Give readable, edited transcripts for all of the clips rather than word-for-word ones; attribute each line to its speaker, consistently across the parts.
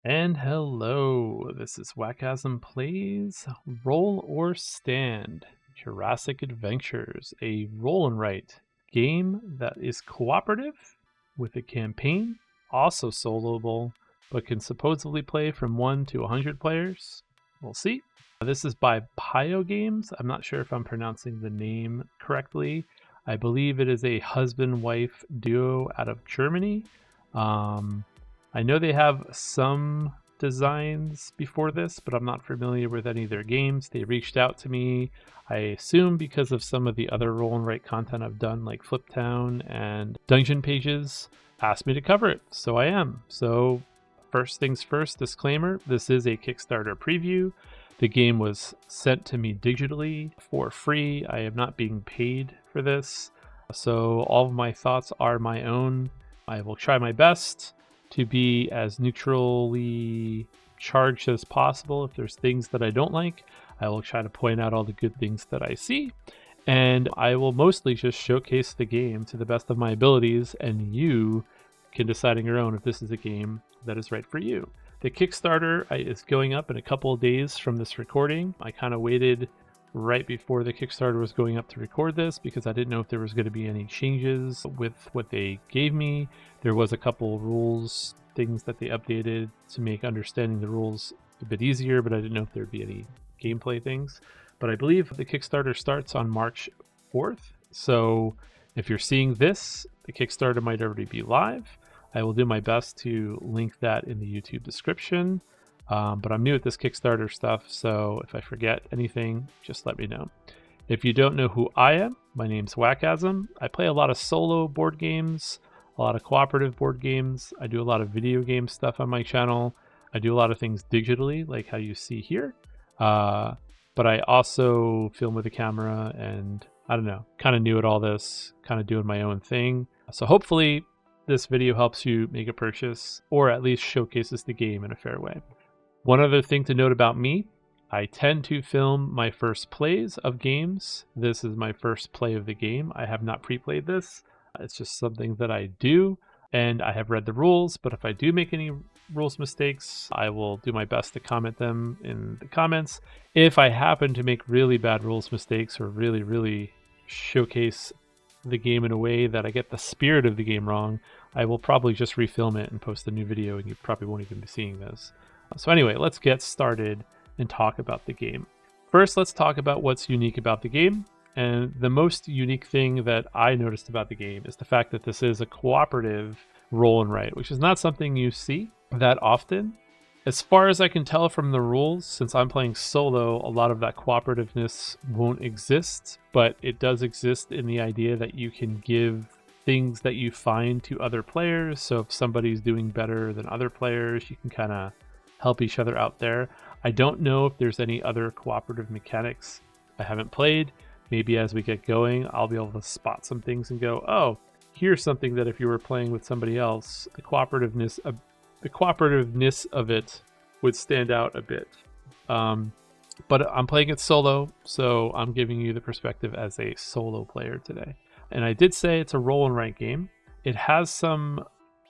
Speaker 1: And hello, this is wakasm Plays Roll or Stand Jurassic Adventures, a roll and write game that is cooperative with a campaign, also soloable, but can supposedly play from 1 to 100 players. We'll see. This is by Pio Games. I'm not sure if I'm pronouncing the name correctly. I believe it is a husband-wife duo out of Germany. I know they have some designs before this, but I'm not familiar with any of their games. They reached out to me, I assume because of some of the other roll and write content I've done, like Fliptown and Dungeon Pages, asked me to cover it, so I am. So first things first, disclaimer, this is a Kickstarter preview. The game was sent to me digitally for free. I am not being paid for this, so all of my thoughts are my own. I will try my best to be as neutrally charged as possible. If there's things that I don't like, I will try to point out all the good things that I see. And I will mostly just showcase the game to the best of my abilities, and you can decide on your own if this is a game that is right for you. The Kickstarter is going up in a couple of days from this recording. I kind of waited right before the Kickstarter was going up to record this because I didn't know if there was going to be any changes with what they gave me. There was a couple rules things that they updated to make understanding the rules a bit easier, but I didn't know if there'd be any gameplay things. But I believe the Kickstarter starts on March 4th. So if you're seeing this, the Kickstarter might already be live. I will do my best to link that in the YouTube description. But I'm new at this Kickstarter stuff, so if I forget anything, just let me know. If you don't know who I am, my name's wakasm. I play a lot of solo board games, a lot of cooperative board games. I do a lot of video game stuff on my channel. I do a lot of things digitally, like how you see here. But I also film with a camera, and I don't know, kind of new at all this, kind of doing my own thing. So hopefully this video helps you make a purchase, or at least showcases the game in a fair way. One other thing to note about me, I tend to film my first plays of games. This is my first play of the game. I have not pre-played this. It's just something that I do, and I have read the rules, but if I do make any rules mistakes, I will do my best to comment them in the comments. If I happen to make really bad rules mistakes or really showcase the game in a way that I get the spirit of the game wrong, I will probably just refilm it and post a new video, and you probably won't even be seeing this. So anyway, let's get started and talk about the game. First, let's talk about what's unique about the game. And the most unique thing that I noticed about the game is the fact that this is a cooperative roll and write, which is not something you see that often. As far as I can tell from the rules, since I'm playing solo, a lot of that cooperativeness won't exist, but it does exist in the idea that you can give things that you find to other players. So if somebody's doing better than other players, you can kind of help each other out there. I don't know if there's any other cooperative mechanics I haven't played. Maybe as we get going, I'll be able to spot some things and go, oh, here's something that if you were playing with somebody else, the cooperativeness of it would stand out a bit. But I'm playing it solo, so I'm giving you the perspective as a solo player today. And I did say it's a roll and write game. It has some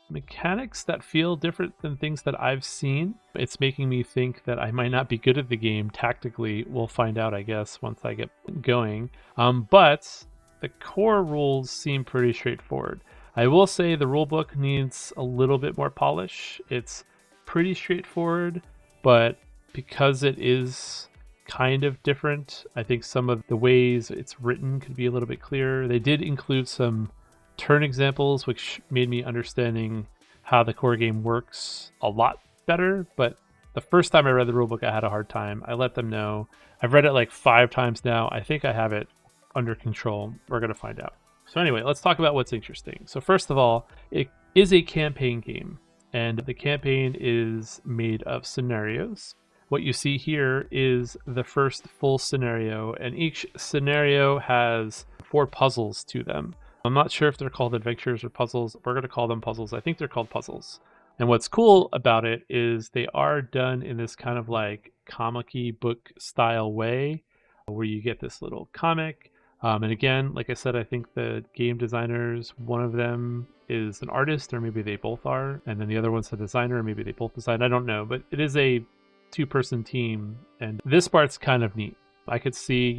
Speaker 1: mechanics that feel different than things that I've seen. It's making me think that I might not be good at the game tactically. We'll find out, I guess, once I get going. But the core rules seem pretty straightforward. I will say the rulebook needs a little bit more polish. It's pretty straightforward, but because it is kind of different, I think some of the ways it's written could be a little bit clearer. They did include some turn examples, which made me understanding how the core game works a lot better. But the first time I read the rulebook, I had a hard time. I let them know. I've read it like 5 times now. I think I have it under control. We're going to find out. So anyway, let's talk about what's interesting. So first of all, it is a campaign game, and the campaign is made of scenarios. What you see here is the first full scenario, and each scenario has 4 puzzles to them. I'm not sure if they're called adventures or puzzles. We're going to call them puzzles. I think they're called puzzles. And what's cool about it is they are done in this kind of like comic-y book style way where you get this little comic. And again, like I said, I think the game designers, one of them is an artist, or maybe they both are, and then the other one's a designer, or maybe they both design. I don't know, but it is a two-person team, and this part's kind of neat. I could see,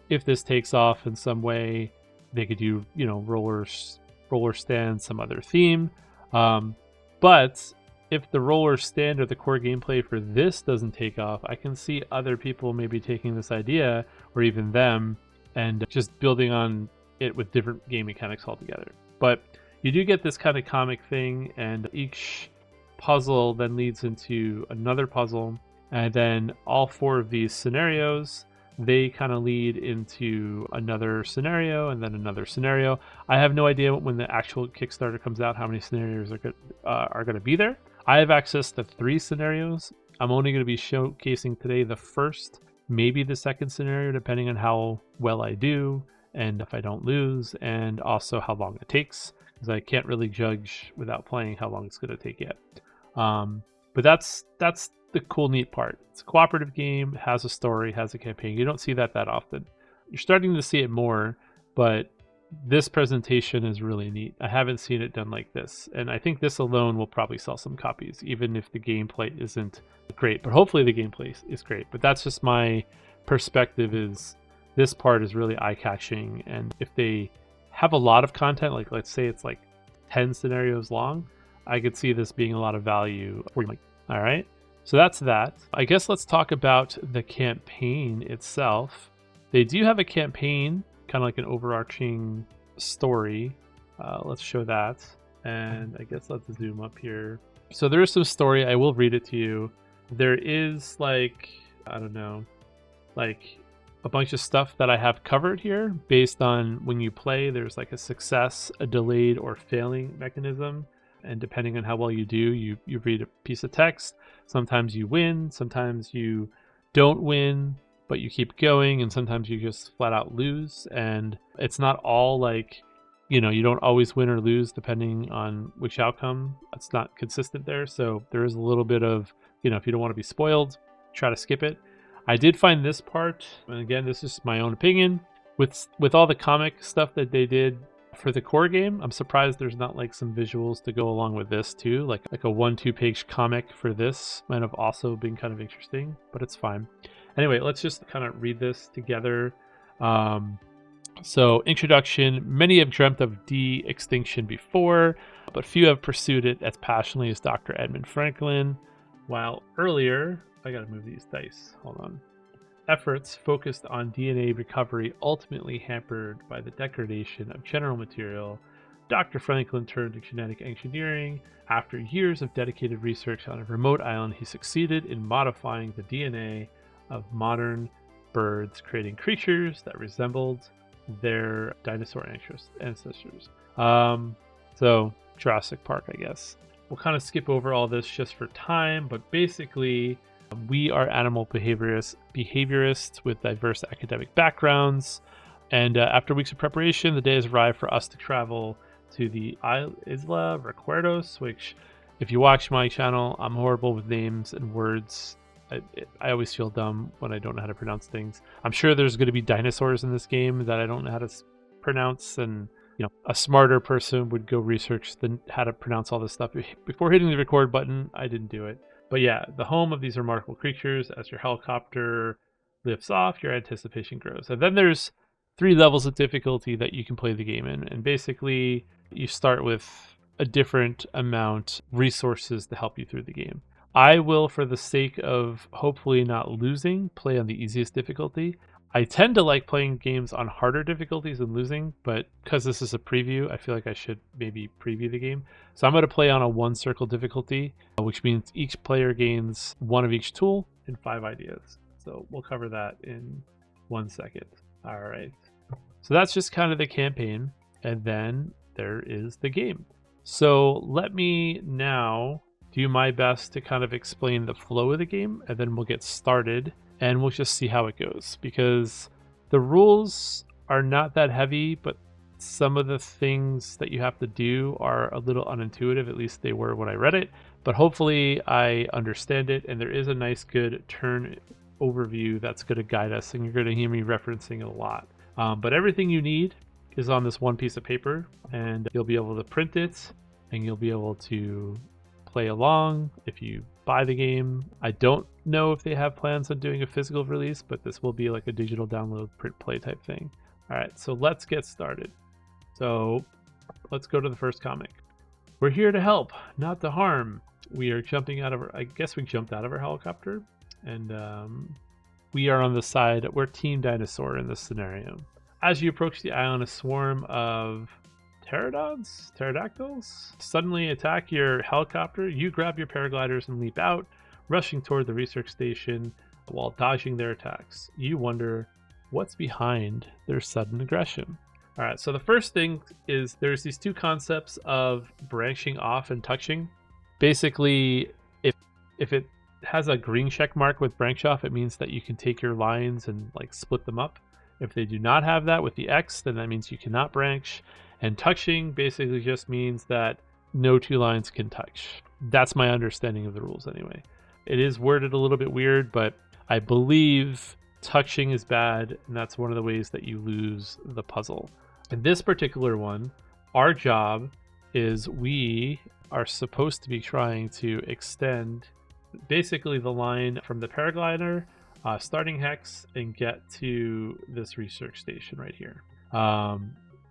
Speaker 1: if this takes off in some way, they could do, roller stand, some other theme. But if the roller stand or the core gameplay for this doesn't take off, I can see other people maybe taking this idea, or even them, and just building on it with different game mechanics altogether. But you do get this kind of comic thing, and each puzzle then leads into another puzzle, and then all 4 of these scenarios, they kind of lead into another scenario and then another scenario. I have no idea when the actual Kickstarter comes out how many scenarios are going to be there. I have access to 3 scenarios. I'm only going to be showcasing today the first, maybe the second scenario, depending on how well I do and if I don't lose, and also how long it takes, because I can't really judge without playing how long it's going to take yet. But that's the cool, neat part. It's a cooperative game, has a story, has a campaign. You don't see that often. You're starting to see it more, but this presentation is really neat. I haven't seen it done like this, and I think this alone will probably sell some copies, even if the gameplay isn't great. But hopefully the gameplay is great. But that's just my perspective, is this part is really eye-catching, and if they have a lot of content, like let's say it's like 10 scenarios long, I could see this being a lot of value. All right, so that's that. I guess let's talk about the campaign itself. They do have a campaign, kind of like an overarching story. Let's show that, and I guess let's zoom up here. So there is some story. I will read it to you. There is like, I don't know, like a bunch of stuff that I have covered here based on when you play. There's like a success, a delayed, or failing mechanism. And depending on how well you do, you read a piece of text. Sometimes you win, sometimes you don't win, but you keep going, and sometimes you just flat out lose. And it's not all like, you don't always win or lose depending on which outcome. It's not consistent there. So there is a little bit of, if you don't want to be spoiled, try to skip it. I did find this part, and again, this is my own opinion, with all the comic stuff that they did for the core game, I'm surprised there's not like some visuals to go along with this too. Like a 1-2 page comic for this might have also been kind of interesting, but it's fine. Anyway, let's just kind of read this together. So, introduction. Many have dreamt of de-extinction before, but few have pursued it as passionately as Dr. Edmund Franklin. While earlier, I gotta move these dice, hold on. Efforts focused on DNA recovery ultimately hampered by the degradation of general material, Dr. Franklin turned to genetic engineering. After years of dedicated research on a remote island, he succeeded in modifying the DNA of modern birds, creating creatures that resembled their dinosaur ancestors. So Jurassic Park, I guess. We'll kind of skip over all this just for time, but basically we are animal behaviorists with diverse academic backgrounds, and after weeks of preparation, the day has arrived for us to travel to the Isla Recuerdos, which, if you watch my channel, I'm horrible with names and words. I always feel dumb when I don't know how to pronounce things. I'm sure there's going to be dinosaurs in this game that I don't know how to pronounce, and a smarter person would go research how to pronounce all this stuff before hitting the record button. I didn't do it. But yeah, the home of these remarkable creatures. As your helicopter lifts off, your anticipation grows. And then there's 3 levels of difficulty that you can play the game in. And basically, you start with a different amount of resources to help you through the game. I will, for the sake of hopefully not losing, play on the easiest difficulty. I tend to like playing games on harder difficulties and losing, but because this is a preview, I feel like I should maybe preview the game. So I'm going to play on a 1 circle difficulty, which means each player gains 1 of each tool and 5 ideas. So we'll cover that in 1 second. All right. So that's just kind of the campaign, and then there is the game. So let me now do my best to kind of explain the flow of the game, and then we'll get started. And we'll just see how it goes, because the rules are not that heavy, but some of the things that you have to do are a little unintuitive. At least they were when I read it, but hopefully I understand it. And there is a nice, good turn overview that's going to guide us, and you're going to hear me referencing it a lot. But everything you need is on this one piece of paper, and you'll be able to print it, and you'll be able to play along if you buy the game. I don't know if they have plans on doing a physical release, but this will be like a digital download print play type thing. All right, so let's get started. So let's go to the first comic. We're here to help, not to harm. We are jumping out of I guess we jumped out of our helicopter, and we are on the side. We're Team Dinosaur in this scenario. As you approach the island, a swarm of pterodactyls suddenly attack your helicopter. You grab your paragliders and leap out, rushing toward the research station while dodging their attacks. You wonder what's behind their sudden aggression. All right, so the first thing is there's these two concepts of branching off and touching. Basically, if it has a green check mark with branch off, it means that you can take your lines and like split them up. If they do not have that with the X, then that means you cannot branch. And touching basically just means that no two lines can touch. That's my understanding of the rules anyway. It is worded a little bit weird, but I believe touching is bad, and that's one of the ways that you lose the puzzle. In this particular one, our job is we are supposed to be trying to extend basically the line from the paraglider starting hex and get to this research station right here.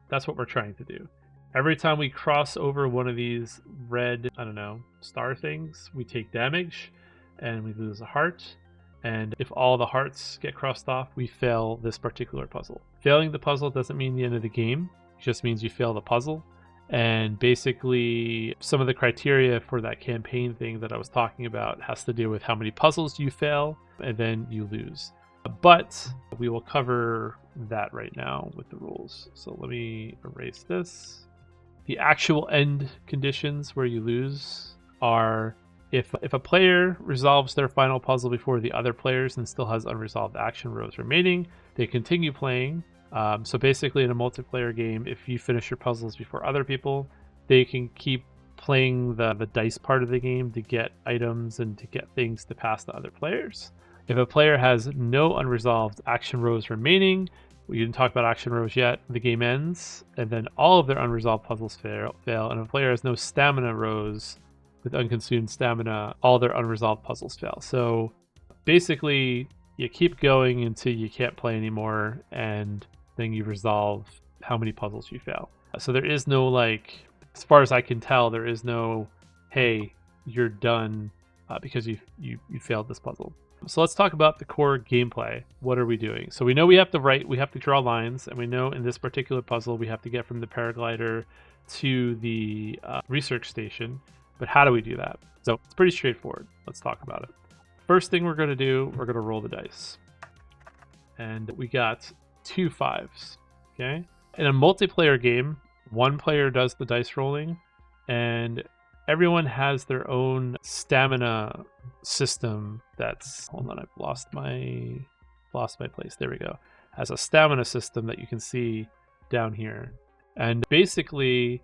Speaker 1: That's what we're trying to do. Every time we cross over one of these red, I don't know, star things, we take damage and we lose a heart. And if all the hearts get crossed off, we fail this particular puzzle. Failing the puzzle doesn't mean the end of the game. It just means you fail the puzzle. And basically, some of the criteria for that campaign thing that I was talking about has to do with how many puzzles you fail, and then you lose. But we will cover that right now with the rules. So let me erase this. The actual end conditions where you lose are if a player resolves their final puzzle before the other players and still has unresolved action rows remaining, they continue playing. So basically in a multiplayer game, if you finish your puzzles before other people, they can keep playing the dice part of the game to get items and to get things to pass to other players. If a player has no unresolved action rows remaining, we didn't talk about action rows yet, the game ends, and then all of their unresolved puzzles fail. And if a player has no stamina rows with unconsumed stamina, all their unresolved puzzles fail. So basically, you keep going until you can't play anymore, and then you resolve how many puzzles you fail. So there is no, like, as far as I can tell, there is no, hey, you're done because you failed this puzzle. So let's talk about the core gameplay. What are we doing? So we know we have to draw lines, and we know in this particular puzzle we have to get from the paraglider to the research station. But how do we do that? So it's pretty straightforward. Let's talk about it. First thing we're going to do, we're going to roll the dice. And we got 2 5s, okay? In a multiplayer game, one player does the dice rolling, and everyone has their own stamina system that's, hold on, I've lost my place. There we go. Has a stamina system that you can see down here. And basically,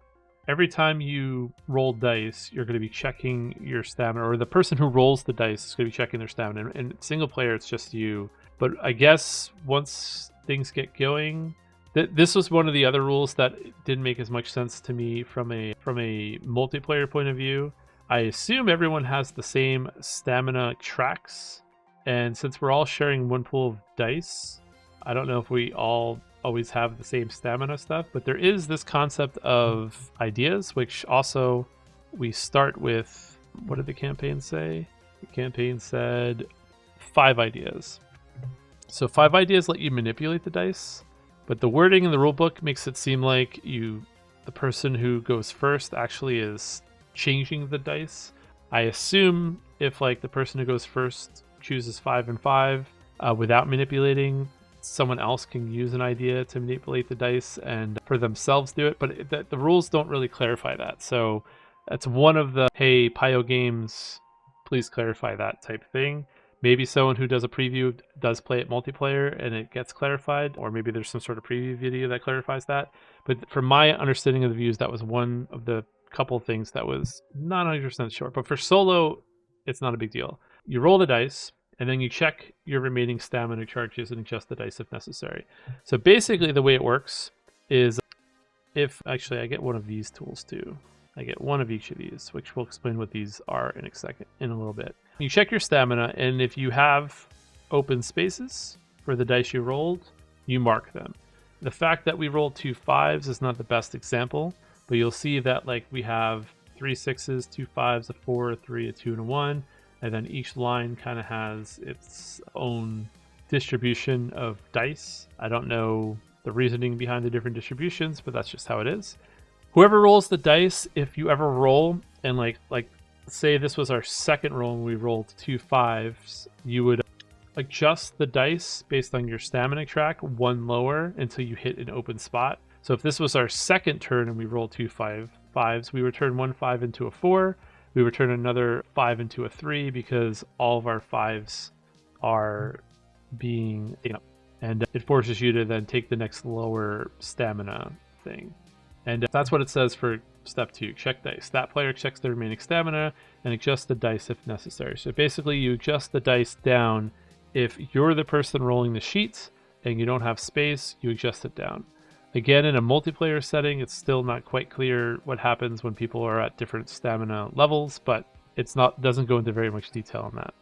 Speaker 1: every time you roll dice, you're going to be checking your stamina, or the person who rolls the dice is going to be checking their stamina. And single player, it's just you. But I guess once things get going, this was one of the other rules that didn't make as much sense to me from a multiplayer point of view. I assume everyone has the same stamina tracks, and since we're all sharing one pool of dice, I don't know if we all always have the same stamina stuff, but there is this concept of ideas, which also we start with, what did the campaign say? The campaign said 5 ideas. So 5 ideas let you manipulate the dice, but the wording in the rulebook makes it seem like the person who goes first actually is changing the dice. I assume if like the person who goes first chooses 5 and 5 without manipulating, someone else can use an idea to manipulate the dice and for themselves do it, but the rules don't really clarify that. So that's one of the, hey, Pio Games, please clarify that type thing. Maybe someone who does a preview does play it multiplayer and it gets clarified, or maybe there's some sort of preview video that clarifies that. But from my understanding of the views, that was one of the couple things that was not 100% sure. But for solo, it's not a big deal. You roll the dice, and then you check your remaining stamina charges and adjust the dice if necessary. So basically the way it works is if, actually I get one of these tools too. I get one of each of these, which we'll explain what these are in a little bit. You check your stamina, and if you have open spaces for the dice you rolled, you mark them. The fact that we rolled 2 5s is not the best example, but you'll see that like we have 3 6s, 2 5s, a 4, a 3, a 2, and a 1, and then each line kind of has its own distribution of dice. I don't know the reasoning behind the different distributions, but that's just how it is. Whoever rolls the dice, if you ever roll and like say this was our second roll and we rolled 2 5s, you would adjust the dice based on your stamina track 1 lower until you hit an open spot. So if this was our second turn and we rolled 2 5s, we would turn 1 5 into a 4. We would turn another 5 into a 3 because all of our 5s are being, and it forces you to then take the next lower stamina thing. And that's what it says for step 2, check dice. That player checks the remaining stamina and adjusts the dice if necessary. So basically you adjust the dice down. If you're the person rolling the sheets and you don't have space, you adjust it down. Again, in a multiplayer setting, it's still not quite clear what happens when people are at different stamina levels, but doesn't go into very much detail on that.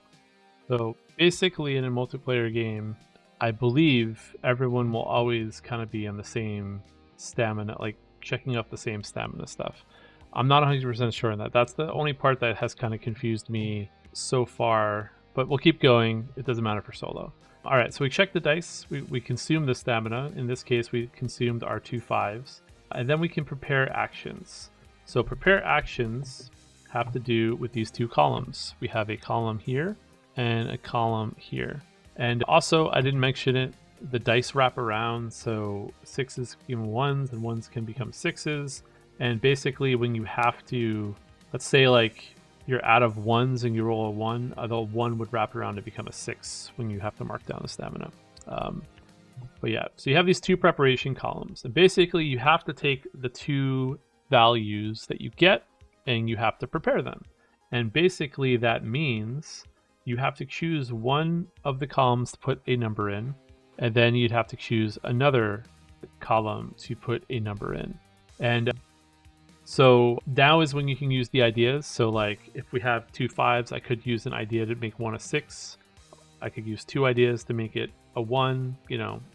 Speaker 1: So basically in a multiplayer game, I believe everyone will always kind of be on the same stamina, like checking up the same stamina stuff. I'm not 100% sure on that. That's the only part that has kind of confused me so far, but we'll keep going. It doesn't matter for solo. All right, so we check the dice. We consume the stamina. In this case, we consumed our 2 5s. And then we can prepare actions. So prepare actions have to do with these 2 columns. We have a column here and a column here. And also, I didn't mention it, the dice wrap around, so 6s become 1s and 1s can become 6s. And basically when you have to, let's say like you're out of 1s and you roll a 1, the 1 would wrap around to become a 6 when you have to mark down the stamina. But yeah, so you have these 2 preparation columns, and basically you have to take the 2 values that you get and you have to prepare them. And basically that means you have to choose one of the columns to put a number in, and then you'd have to choose another column to put a number in. And so now is when you can use the ideas. So like if we have 2 5s, I could use an idea to make 1 a 6. I could use 2 ideas to make it a 1,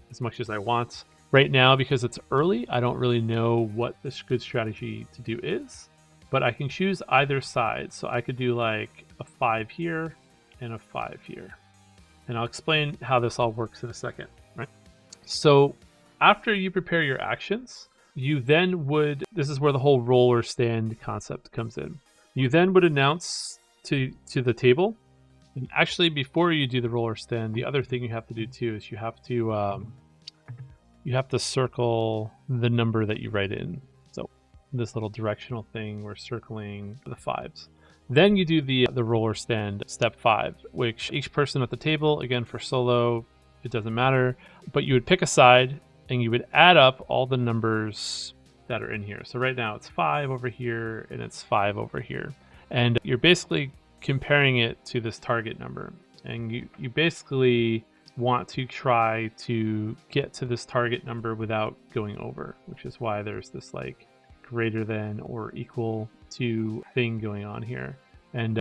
Speaker 1: as much as I want. Right now, because it's early, I don't really know what the good strategy to do is, but I can choose either side. So I could do like a 5 here and a 5 here. And I'll explain how this all works in a second, right? So after you prepare your actions, you then would, this is where the whole roll or stand concept comes in. You then would announce to the table, and actually before you do the roll or stand, the other thing you have to do too is you have to circle the number that you write in. So this little directional thing, we're circling the 5s. Then you do the roll or stand step 5, which each person at the table, again for solo, it doesn't matter, but you would pick a side and you would add up all the numbers that are in here. So right now it's 5 over here and it's 5 over here. And you're basically comparing it to this target number. And you basically want to try to get to this target number without going over, which is why there's this like greater than or equal to thing going on here. And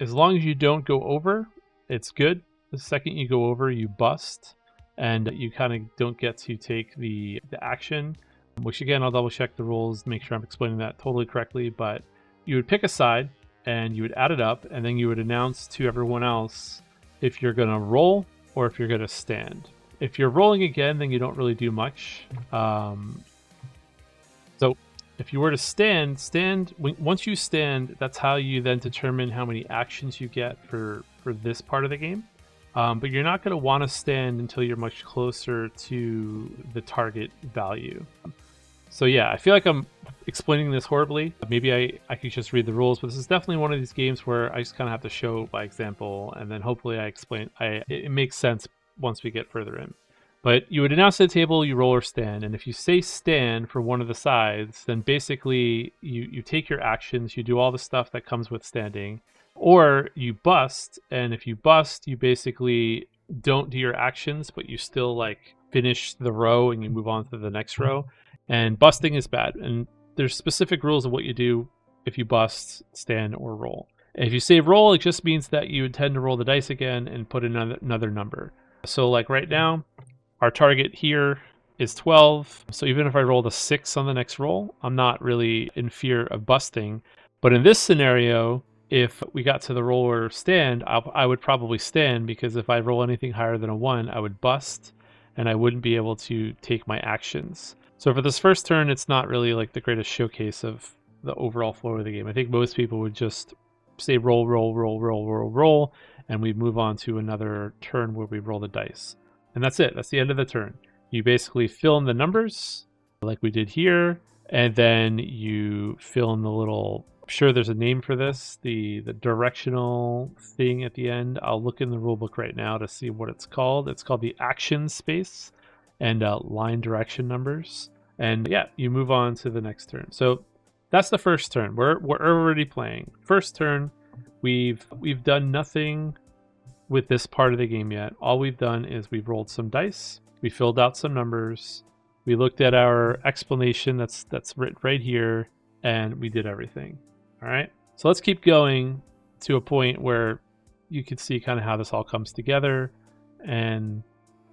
Speaker 1: as long as you don't go over, it's good. The second you go over, you bust, and you kind of don't get to take the action, which again, I'll double check the rules, make sure I'm explaining that totally correctly. But you would pick a side and you would add it up, and then you would announce to everyone else if you're going to roll or if you're going to stand. If you're rolling again, then you don't really do much. So if you were to stand, once you stand, that's how you then determine how many actions you get for this part of the game. But you're not going to want to stand until you're much closer to the target value. So yeah, I feel like I'm explaining this horribly. Maybe I could just read the rules, but this is definitely one of these games where I just kind of have to show by example, and then hopefully I explain. It makes sense once we get further in. But you would announce to the table, you roll or stand, and if you say stand for one of the sides, then basically you take your actions, you do all the stuff that comes with standing, Or you bust, and if you bust, you basically don't do your actions, but you still like finish the row and you move on to the next row. And busting is bad. And there's specific rules of what you do if you bust, stand, or roll. And if you save roll, it just means that you intend to roll the dice again and put in another number. So like right now, our target here is 12. So even if I roll a 6 on the next roll, I'm not really in fear of busting. But in this scenario, if we got to the roll or stand, I would probably stand, because if I roll anything higher than a 1, I would bust and I wouldn't be able to take my actions. So for this first turn, it's not really like the greatest showcase of the overall flow of the game. I think most people would just say roll, roll, roll, roll, roll, roll, and we move on to another turn where we roll the dice. And that's it. That's the end of the turn. You basically fill in the numbers like we did here, and then you fill in the little, I'm sure there's a name for this, the directional thing at the end. I'll look in the rulebook right now to see what it's called. It's called the action space and line direction numbers. And yeah, you move on to the next turn. So that's the first turn. We're already playing. First turn, we've done nothing with this part of the game yet. All we've done is we've rolled some dice, we filled out some numbers, we looked at our explanation that's written right here, and we did everything. All right. So let's keep going to a point where you can see kind of how this all comes together, and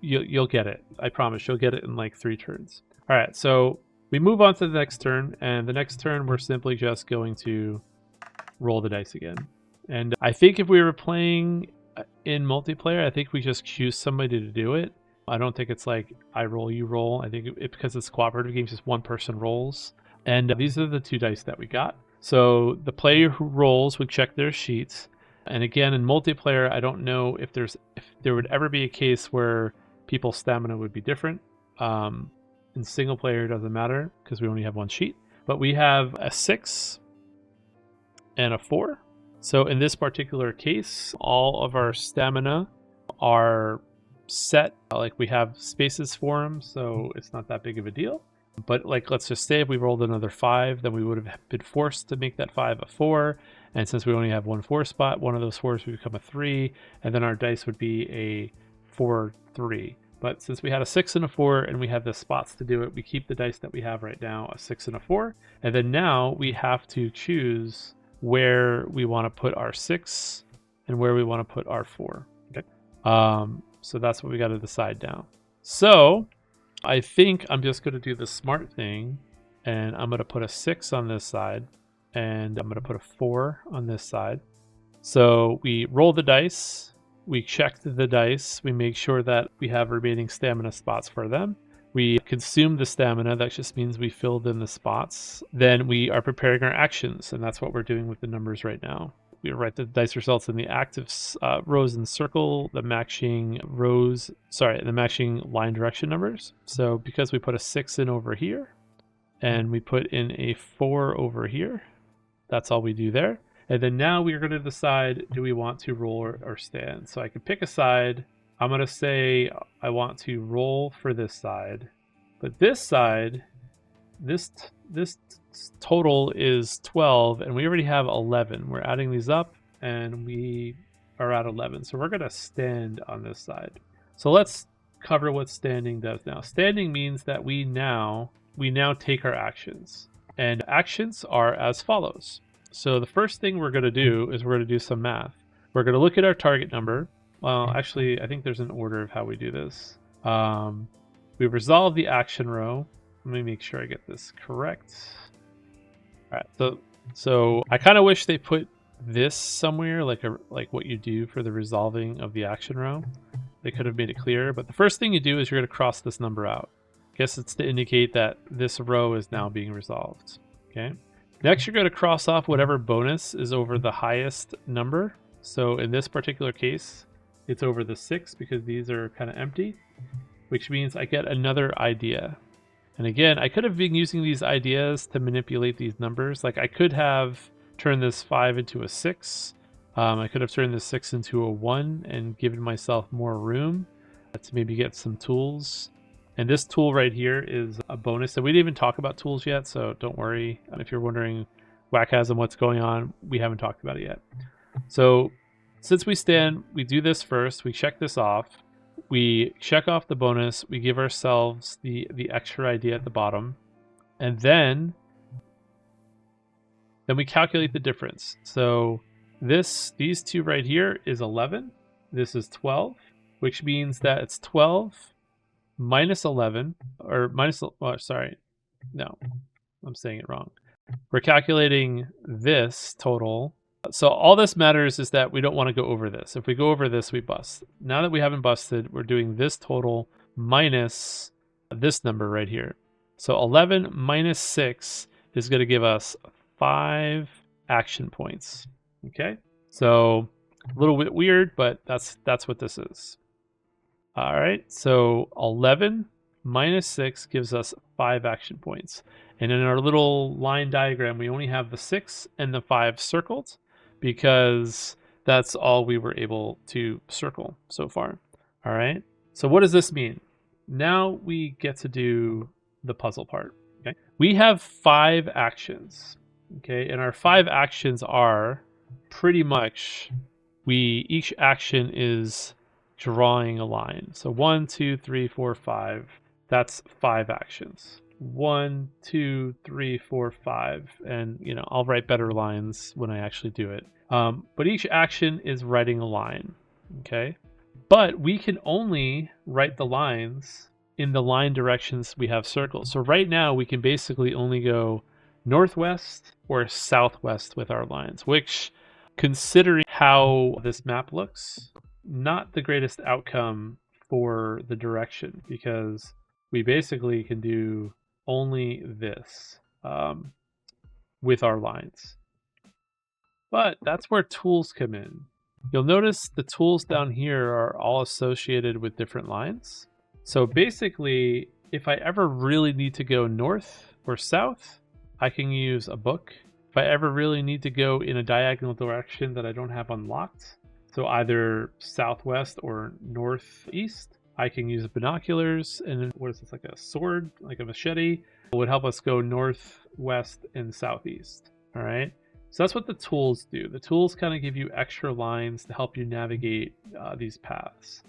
Speaker 1: you'll get it. I promise you'll get it in like 3 turns. All right. So we move on to the next turn, and the next turn we're simply just going to roll the dice again. And I think if we were playing in multiplayer, I think we just choose somebody to do it. I don't think it's like I roll, you roll. I think because it's cooperative games, just one person rolls. And these are the 2 dice that we got. So the player who rolls would check their sheets. And again, in multiplayer, I don't know if there would ever be a case where people's stamina would be different. In single player, it doesn't matter because we only have 1 sheet. But we have a 6 and a 4. So in this particular case, all of our stamina are set. Like we have spaces for them, so it's not that big of a deal. But like, let's just say if we rolled another 5, then we would have been forced to make that 5 a 4. And since we only have 1 4 spot, one of those 4s would become a 3, and then our dice would be a 4 3. But since we had a 6 and a 4 and we have the spots to do it, we keep the dice that we have right now, a 6 and a 4. And then now we have to choose where we want to put our 6 and where we want to put our 4. Okay. So that's what we got to decide now. So I think I'm just going to do the smart thing, and I'm going to put a 6 on this side, and I'm going to put a 4 on this side. So we roll the dice, we check the dice, we make sure that we have remaining stamina spots for them. We consume the stamina, that just means we filled in the spots. Then we are preparing our actions, and that's what we're doing with the numbers right now. We write the dice results in the active rows and circle, the matching line direction numbers. So because we put a 6 in over here, and we put in a 4 over here, that's all we do there. And then now we are going to decide, do we want to roll or stand? So I can pick a side. I'm going to say I want to roll for this side. But this side, this total is 12, and we already have 11. We're adding these up, and we are at 11. So we're going to stand on this side. So let's cover what standing does now. Standing means that we now take our actions. And actions are as follows. So the first thing we're going to do is we're going to do some math. We're going to look at our target number. Well, actually, I think there's an order of how we do this. We resolve the action row. Let me make sure I get this correct. All right, so I kind of wish they put this somewhere, like what you do for the resolving of the action row. They could have made it clearer, but the first thing you do is you're going to cross this number out. I guess it's to indicate that this row is now being resolved. Okay. Next, you're going to cross off whatever bonus is over the highest number. So in this particular case, it's over the 6 because these are kind of empty, which means I get another idea. And again, I could have been using these ideas to manipulate these numbers. Like I could have turned this 5 into a 6. I could have turned this 6 into a 1 and given myself more room to maybe get some tools. And this tool right here is a bonus. And we didn't even talk about tools yet, so don't worry. If you're wondering, wakasm, what's going on, we haven't talked about it yet. So since we stand, we do this first. We check this off. We check off the bonus. We give ourselves the extra idea at the bottom. And then we calculate the difference. So these two right here is 11. This is 12, which means that it's 12 minus 11, or minus, oh, sorry. No, I'm saying it wrong. We're calculating this total. So all this matters is that we don't want to go over this. If we go over this, we bust. Now that we haven't busted, we're doing this total minus this number right here. So 11 minus 6 is going to give us 5 action points. Okay, so a little bit weird, but that's what this is. All right, so 11 minus 6 gives us 5 action points. And in our little line diagram, we only have the 6 and the 5 circled because that's all we were able to circle so far. All right, so what does this mean? Now we get to do the puzzle part. Okay, we have 5 actions. Okay, and our 5 actions are pretty much, each action is drawing a line. So 1, 2, 3, 4, 5. That's 5 actions. 1, 2, 3, 4, 5. And I'll write better lines when I actually do it. But each action is writing a line. Okay, but we can only write the lines in the line directions we have circled. So right now we can basically only go northwest or southwest with our lines, which, considering how this map looks, not the greatest outcome for the direction, because we basically can do only this with our lines. But that's where tools come in. You'll notice the tools down here are all associated with different lines. So basically, if I ever really need to go north or south, I can use a book. If I ever really need to go in a diagonal direction that I don't have unlocked, so either southwest or northeast, I can use binoculars. And then, what is this, like a sword, like a machete? It would help us go north, west, and southeast. All right. So that's what the tools do. The tools kind of give you extra lines to help you navigate these paths.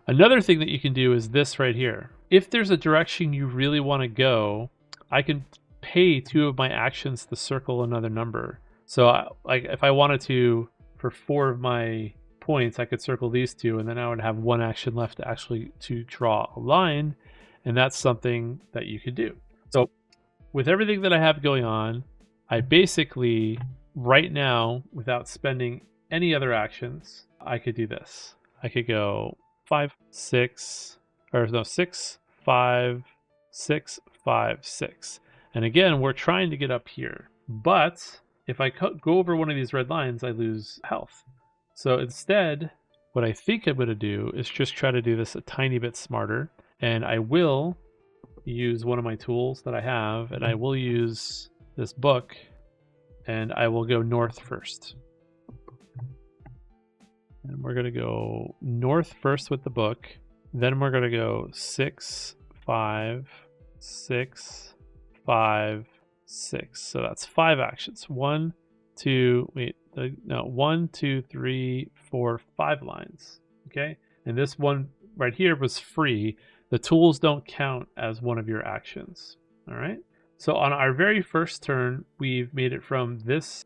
Speaker 1: Another thing that you can do is this right here. If there's a direction you really want to go, I can pay 2 of my actions to circle another number. So like if I wanted to, for 4 of my points, I could circle these 2, and then I would have 1 action left to draw a line, and that's something that you could do. So with everything that I have going on, I basically, right now, without spending any other actions, I could do this. I could go 5, 6, 5, 6, 5, 6. And again, we're trying to get up here. But if I go over one of these red lines, I lose health. So instead, what I think I'm going to do is just try to do this a tiny bit smarter. And I will use one of my tools that I have, and I will use this book, and I will go north first. And we're going to go north first with the book. Then we're going to go 6, 5, 6, 5, 6. So that's 5 actions. 1, 2, 3, 4, 5 lines. Okay. And this one right here was free. The tools don't count as one of your actions. All right. So on our very first turn, we've made it from this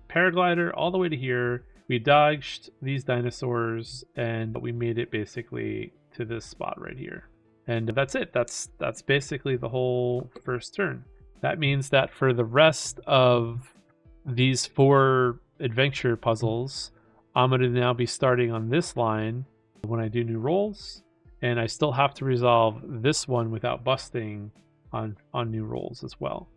Speaker 1: paraglider all the way to here. We dodged these dinosaurs, and we made it basically to this spot right here. And that's it. That's basically the whole first turn. That means that for the rest of these 4 adventure puzzles, I'm going to now be starting on this line when I do new rolls, and I still have to resolve this one without busting on new rolls as well.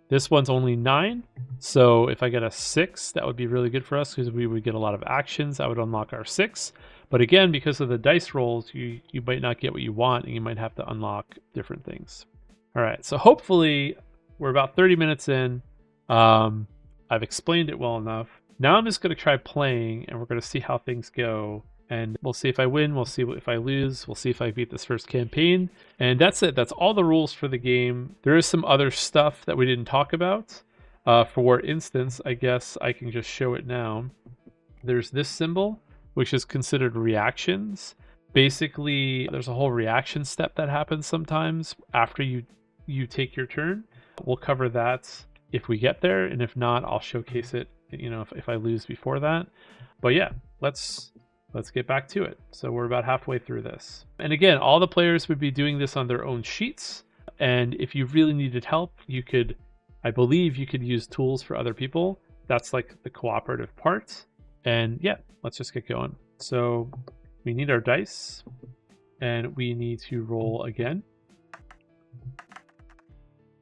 Speaker 1: This one's only 9, so if I get a 6, that would be really good for us because we would get a lot of actions. I would unlock our 6, but again, because of the dice rolls, you might not get what you want, and you might have to unlock different things. All right, so hopefully we're about 30 minutes in. I've explained it well enough. Now I'm just going to try playing, and we're going to see how things go. And we'll see if I win, we'll see if I lose, we'll see if I beat this first campaign. And that's it. That's all the rules for the game. There is some other stuff that we didn't talk about. For instance, I guess I can just show it now. There's this symbol, which is considered reactions. Basically, there's a whole reaction step that happens sometimes after you take your turn. We'll cover that if we get there, and if not, I'll showcase it, if I lose before that. But yeah, let's get back to it. So we're about halfway through this. And again, all the players would be doing this on their own sheets. And if you really needed help, I believe you could use tools for other people. That's like the cooperative part. And yeah, let's just get going. So we need our dice, and we need to roll again.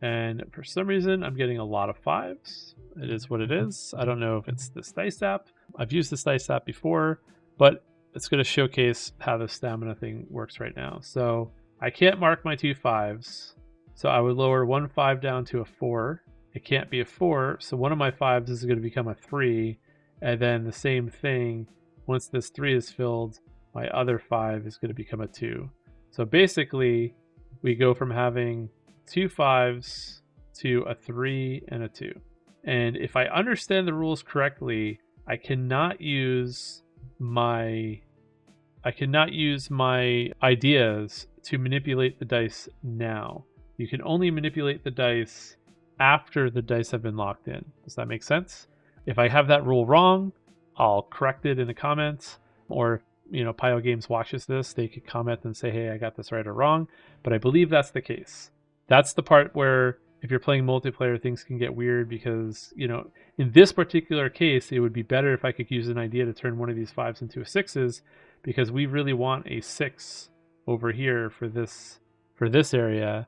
Speaker 1: And for some reason, I'm getting a lot of 5s. It is what it is. I don't know if it's this dice app. I've used this dice app before, but it's going to showcase how the stamina thing works right now. So I can't mark my 2 5s. So I would lower 1 5 down to a 4. It can't be a 4, so one of my 5s is going to become a 3. And then the same thing, once this 3 is filled, my other 5 is going to become a 2. So basically, we go from having 2 5s to a 3 and a 2. And if I understand the rules correctly, I cannot use my ideas to manipulate the dice now. You can only manipulate the dice after the dice have been locked in. Does that make sense? If I have that rule wrong, I'll correct it in the comments, or Pio Games watches this, they could comment and say, hey, I got this right or wrong. But I believe that's the case. That's the part where if you're playing multiplayer, things can get weird because, in this particular case, it would be better if I could use an idea to turn one of these 5s into a 6s, because we really want a 6 over here for this area.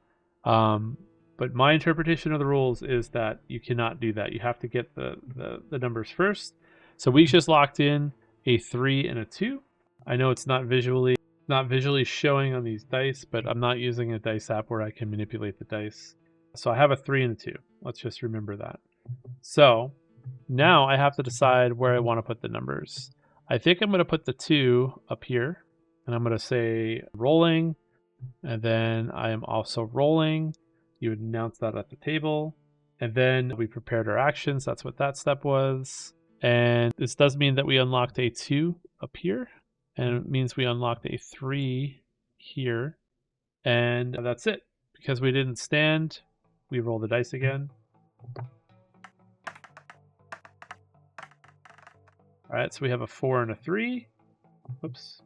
Speaker 1: But my interpretation of the rules is that you cannot do that. You have to get the numbers first. So we just locked in a 3 and a 2. I know it's not visually showing on these dice, but I'm not using a dice app where I can manipulate the dice. So I have a 3 and a 2. Let's just remember that. So now I have to decide where I want to put the numbers. I think I'm going to put the 2 up here, and I'm going to say rolling, and then I am also rolling. You would announce that at the table, and then we prepared our actions. That's what that step was. And this does mean that we unlocked a 2 up here, and it means we unlocked a 3 here, and that's it. Because we didn't stand, we roll the dice again. All right, so we have a 4 and a 3. Oops,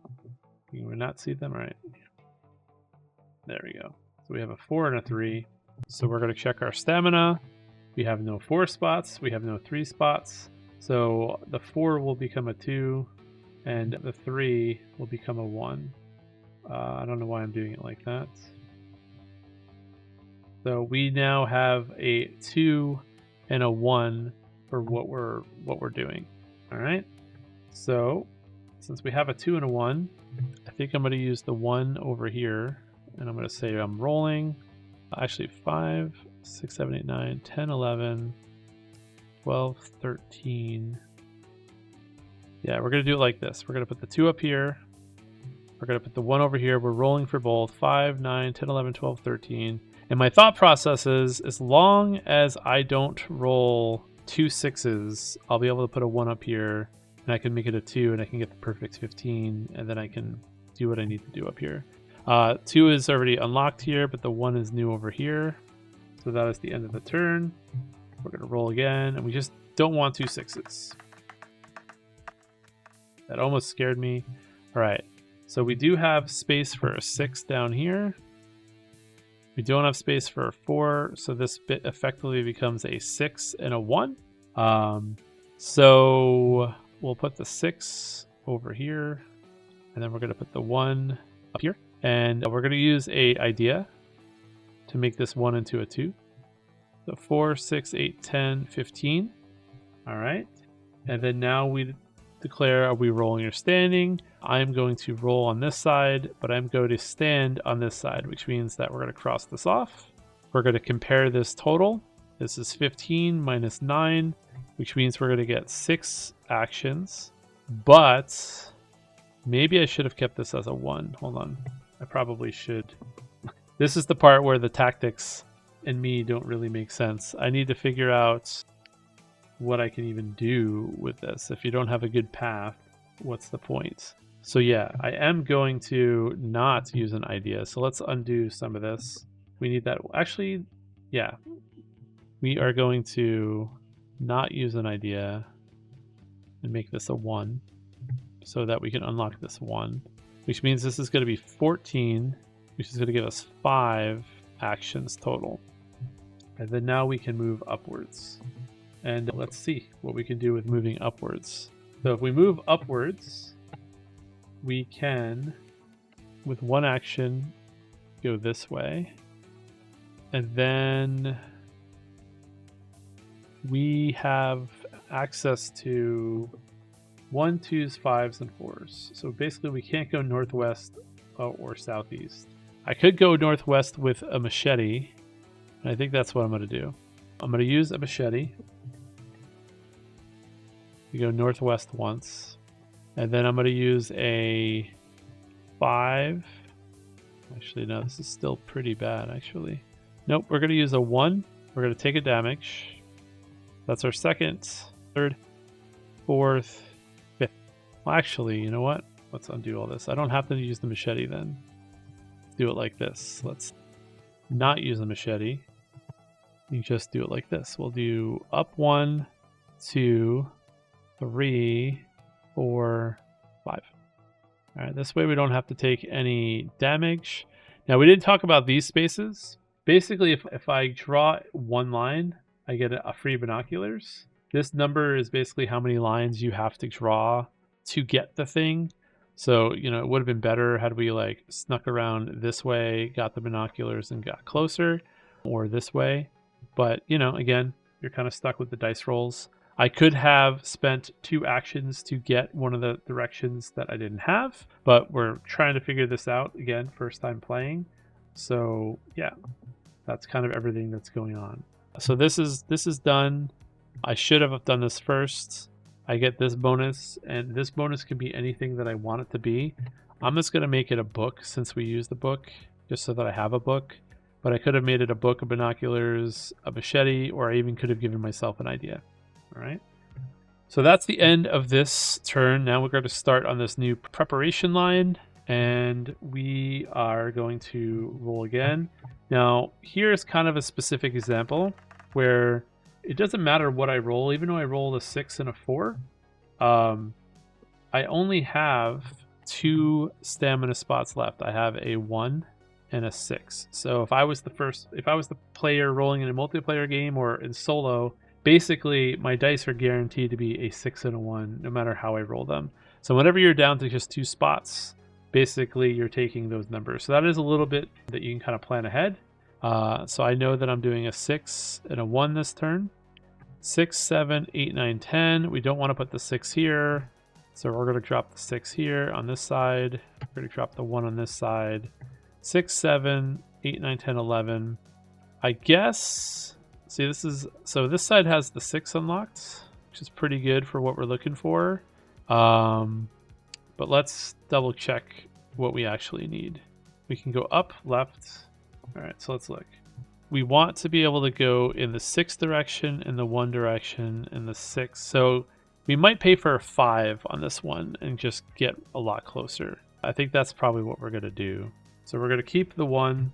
Speaker 1: you would not see them. All right, there we go. So we have a 4 and a 3. So we're going to check our stamina. We have no 4 spots. We have no 3 spots. So the 4 will become a 2, and the 3 will become a 1. I don't know why I'm doing it like that. So we now have a 2 and a 1 for what we're doing. All right. So since we have a 2 and a 1, I think I'm going to use the 1 over here, and I'm going to say I'm rolling. Actually, 5, 6, 7, 8, 9, 10, 11, 12, 13. Yeah, we're going to do it like this. We're going to put the 2 up here. We're going to put the 1 over here. We're rolling for both 5, 9, 10, 11, 12, 13. And my thought process is, as long as I don't roll 2 6s, I'll be able to put a 1 up here, and I can make it a 2, and I can get the perfect 15, and then I can do what I need to do up here. 2 is already unlocked here, but the 1 is new over here. So that is the end of the turn. We're going to roll again, and we just don't want 2 6s. That almost scared me. All right, so we do have space for a 6 down here. We don't have space for a 4, so this bit effectively becomes a 6 and a 1. So we'll put the 6 over here, and then we're going to put the 1 up here. And we're going to use a idea to make this 1 into a 2. So 4, 6, 8, 10, 15. All right. And then now we declare, are we rolling or standing? I'm going to roll on this side, but I'm going to stand on this side, which means that we're going to cross this off. We're going to compare this total. This is 15 minus 9, which means we're going to get 6 actions. But maybe I should have kept this as a 1. Hold on. I probably should. This is the part where the tactics and me don't really make sense. I need to figure out what I can even do with this. If you don't have a good path, what's the point? So yeah, I am going to not use an idea. So let's undo some of this. We need that. Actually, yeah, we are going to not use an idea and make this a 1 so that we can unlock this 1, which means this is going to be 14, which is going to give us 5 actions total. And then now we can move upwards. And let's see what we can do with moving upwards. So if we move upwards, we can, with 1 action, go this way. And then we have access to 1, 2s, 5s, and 4s. So basically we can't go northwest or southeast. I could go northwest with a machete, and I think that's what I'm going to do. I'm going to use a machete. We go northwest once. And then I'm going to use a 5. Actually, no, this is still pretty bad, actually. Nope, we're going to use a 1. We're going to take a damage. That's our 2nd, 3rd, 4th, 5th. Well, actually, you know what? Let's undo all this. I don't have to use the machete then. Let's do it like this. Let's not use the machete. You just do it like this. We'll do up 1, 2, 3, 4, 5. All right, this way we don't have to take any damage. Now, we didn't talk about these spaces. Basically, if I draw 1 line, I get a free binoculars. This number is basically how many lines you have to draw to get the thing. So, you know, it would have been better had we like snuck around this way, got the binoculars and got closer, or this way. But, you know, again, you're kind of stuck with the dice rolls. I could have spent 2 actions to get one of the directions that I didn't have, but we're trying to figure this out again, first time playing. So yeah, that's kind of everything that's going on. So this is done. I should have done this first. I get this bonus, and this bonus can be anything that I want it to be. I'm just going to make it a book since we use the book, just so that I have a book. But I could have made it a book of binoculars, a machete, or I even could have given myself an idea. All right. So that's the end of this turn. Now we're going to start on this new preparation line, and we are going to roll again. Now, here's kind of a specific example where it doesn't matter what I roll, even though I roll a 6 and a 4. I only have 2 stamina spots left. I have a 1 and a 6. So if I was the player rolling in a multiplayer game or in solo, basically my dice are guaranteed to be a 6 and a 1 no matter how I roll them. So whenever you're down to just 2 spots, basically you're taking those numbers. So that is a little bit that you can kind of plan ahead. So I know that I'm doing a 6 and a 1 this turn. 6, 7, 8, 9, 10. We don't want to put the 6 here. So we're going to drop the 6 here on this side. We're going to drop the 1 on this side. 6, 7, 8, 9, 10, 11. I guess, see, this side has the 6 unlocked, which is pretty good for what we're looking for. But let's double check what we actually need. We can go up, left. All right, so let's look. We want to be able to go in the 6 direction, in the 1 direction, in the 6. So we might pay for a 5 on this one and just get a lot closer. I think that's probably what we're going to do. So we're going to keep the 1,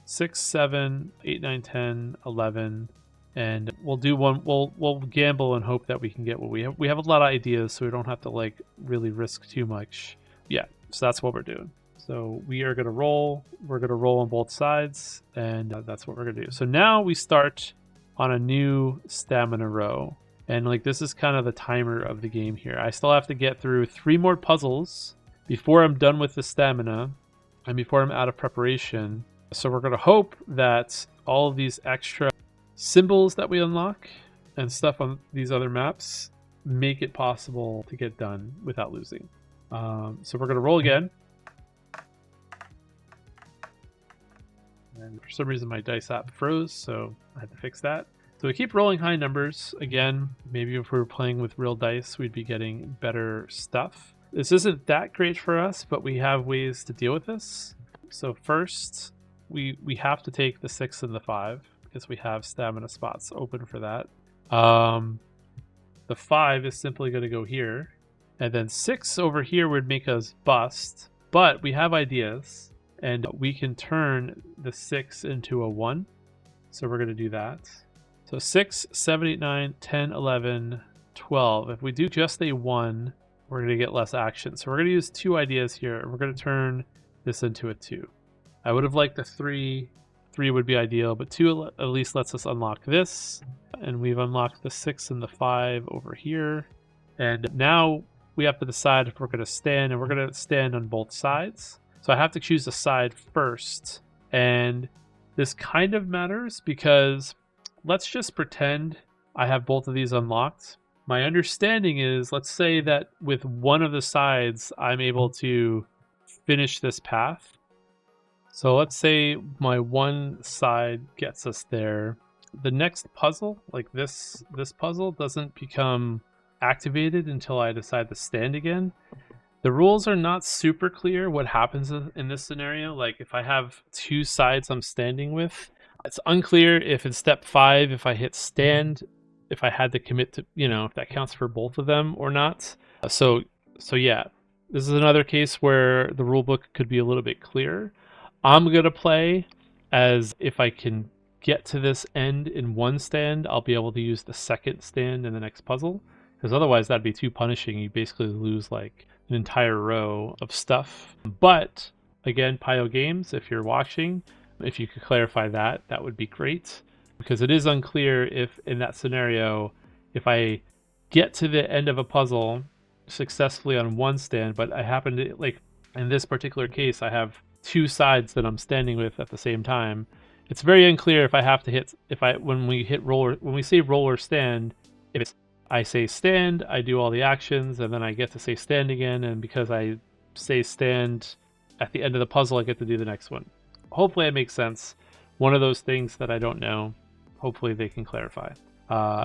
Speaker 1: 6, 7, 8, 9, 10, 11, and we'll do one. We'll gamble and hope that we can get what we have. We have a lot of ideas, so we don't have to like really risk too much. Yeah, so that's what we're doing. So we are going to roll. We're going to roll on both sides, and that's what we're going to do. So now we start on a new stamina row, and like this is kind of the timer of the game here. I still have to get through 3 more puzzles before I'm done with the stamina and before I'm out of preparation. So we're going to hope that all of these extra symbols that we unlock and stuff on these other maps make it possible to get done without losing. So we're going to roll again. And for some reason my dice app froze, so I had to fix that. So we keep rolling high numbers. Again, maybe if we were playing with real dice, we'd be getting better stuff. This isn't that great for us, but we have ways to deal with this. So first, we have to take the 6 and the 5 because we have stamina spots open for that. The 5 is simply going to go here. And then 6 over here would make us bust. But we have ideas. And we can turn the 6 into a 1. So we're going to do that. So 6, 7, 8, 9, 10, 11, 12. If we do just a 1, we're going to get less action. So we're going to use 2 ideas here. We're going to turn this into a 2. I would have liked the 3. 3 would be ideal, but 2 at least lets us unlock this. And we've unlocked the 6 and the 5 over here. And now we have to decide if we're going to stand, and we're going to stand on both sides. So I have to choose a side first. And this kind of matters because let's just pretend I have both of these unlocked. My understanding is, let's say that with one of the sides, I'm able to finish this path. So let's say my one side gets us there. The next puzzle, like this puzzle, doesn't become activated until I decide to stand again. The rules are not super clear what happens in this scenario. Like if I have 2 sides I'm standing with, it's unclear if in step 5, if I hit stand, if I had to commit to, if that counts for both of them or not. So yeah, this is another case where the rule book could be a little bit clearer. I'm going to play as if I can get to this end in one stand, I'll be able to use the second stand in the next puzzle. Because otherwise that'd be too punishing. You basically lose like an entire row of stuff. But again, Pio Games, if you're watching, if you could clarify that, that would be great. Because it is unclear if in that scenario, if I get to the end of a puzzle successfully on one stand, but I happen to, like in this particular case, I have 2 sides that I'm standing with at the same time. It's very unclear if I have to hit, when we say roll or stand, if it's I say stand, I do all the actions, and then I get to say stand again, and because I say stand at the end of the puzzle, I get to do the next one. Hopefully it makes sense. One of those things that I don't know, hopefully they can clarify.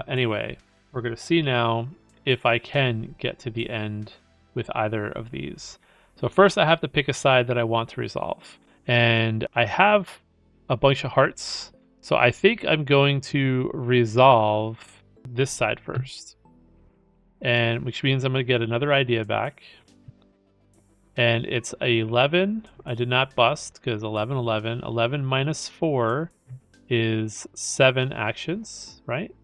Speaker 1: Anyway, we're going to see now if I can get to the end with either of these. So first I have to pick a side that I want to resolve. And I have a bunch of hearts, so I think I'm going to resolve this side first, and which means I'm going to get another idea back, and it's 11. I did not bust because 11 minus 4 is 7 actions, right?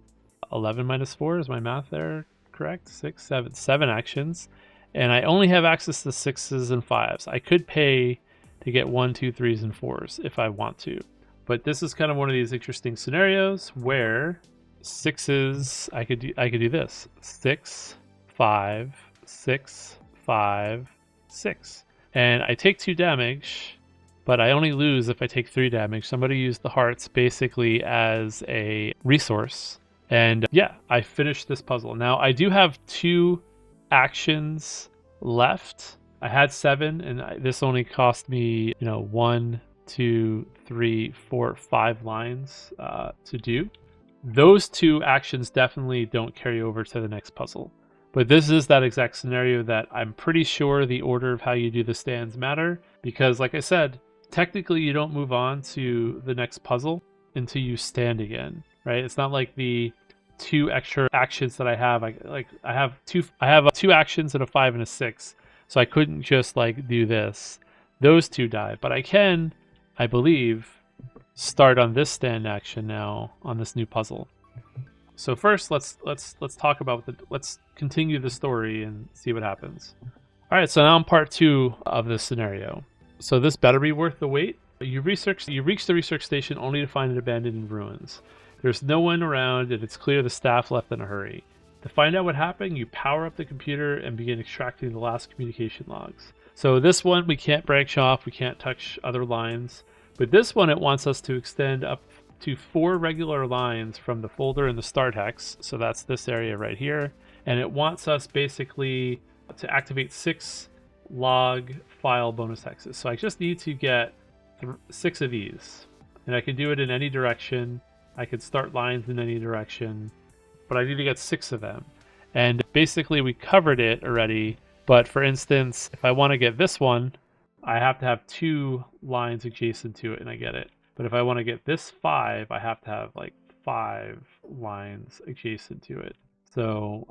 Speaker 1: 11 minus 4, is my math there correct? 6, 7 actions, and I only have access to 6s and 5s. I could pay to get 1, 2, 3s and 4s if I want to, but this is kind of one of these interesting scenarios where 6s, I could do this: 6, 5, 6, 5, 6, and I take 2 damage, but I only lose if I take 3 damage. Somebody used the hearts basically as a resource, and yeah, I finished this puzzle. Now I do have 2 actions left. I had 7, and this only cost me 1, 2, 3, 4, 5 lines to do. Those 2 actions definitely don't carry over to the next puzzle. But this is that exact scenario that I'm pretty sure the order of how you do the stands matter. Because like I said, technically you don't move on to the next puzzle until you stand again, right? It's not like the 2 extra actions that I have. I have 2 actions and a 5 and a 6. So I couldn't just like do this. Those 2 die. But I can, I believe, start on this stand action now on this new puzzle. So first, let's talk about let's continue the story and see what happens. All right, so now I'm part 2 of this scenario. So this better be worth the wait. You reach the research station only to find it abandoned in ruins. There's no one around, and it's clear the staff left in a hurry. To find out what happened, you power up the computer and begin extracting the last communication logs. So this one we can't branch off, we can't touch other lines. But this one, it wants us to extend up to 4 regular lines from the folder in the start hex. So that's this area right here. And it wants us basically to activate 6 log file bonus hexes. So I just need to get 6 of these. And I can do it in any direction. I could start lines in any direction. But I need to get 6 of them. And basically we covered it already. But for instance, if I want to get this one, I have to have 2 lines adjacent to it and I get it. But if I want to get this 5, I have to have like 5 lines adjacent to it. So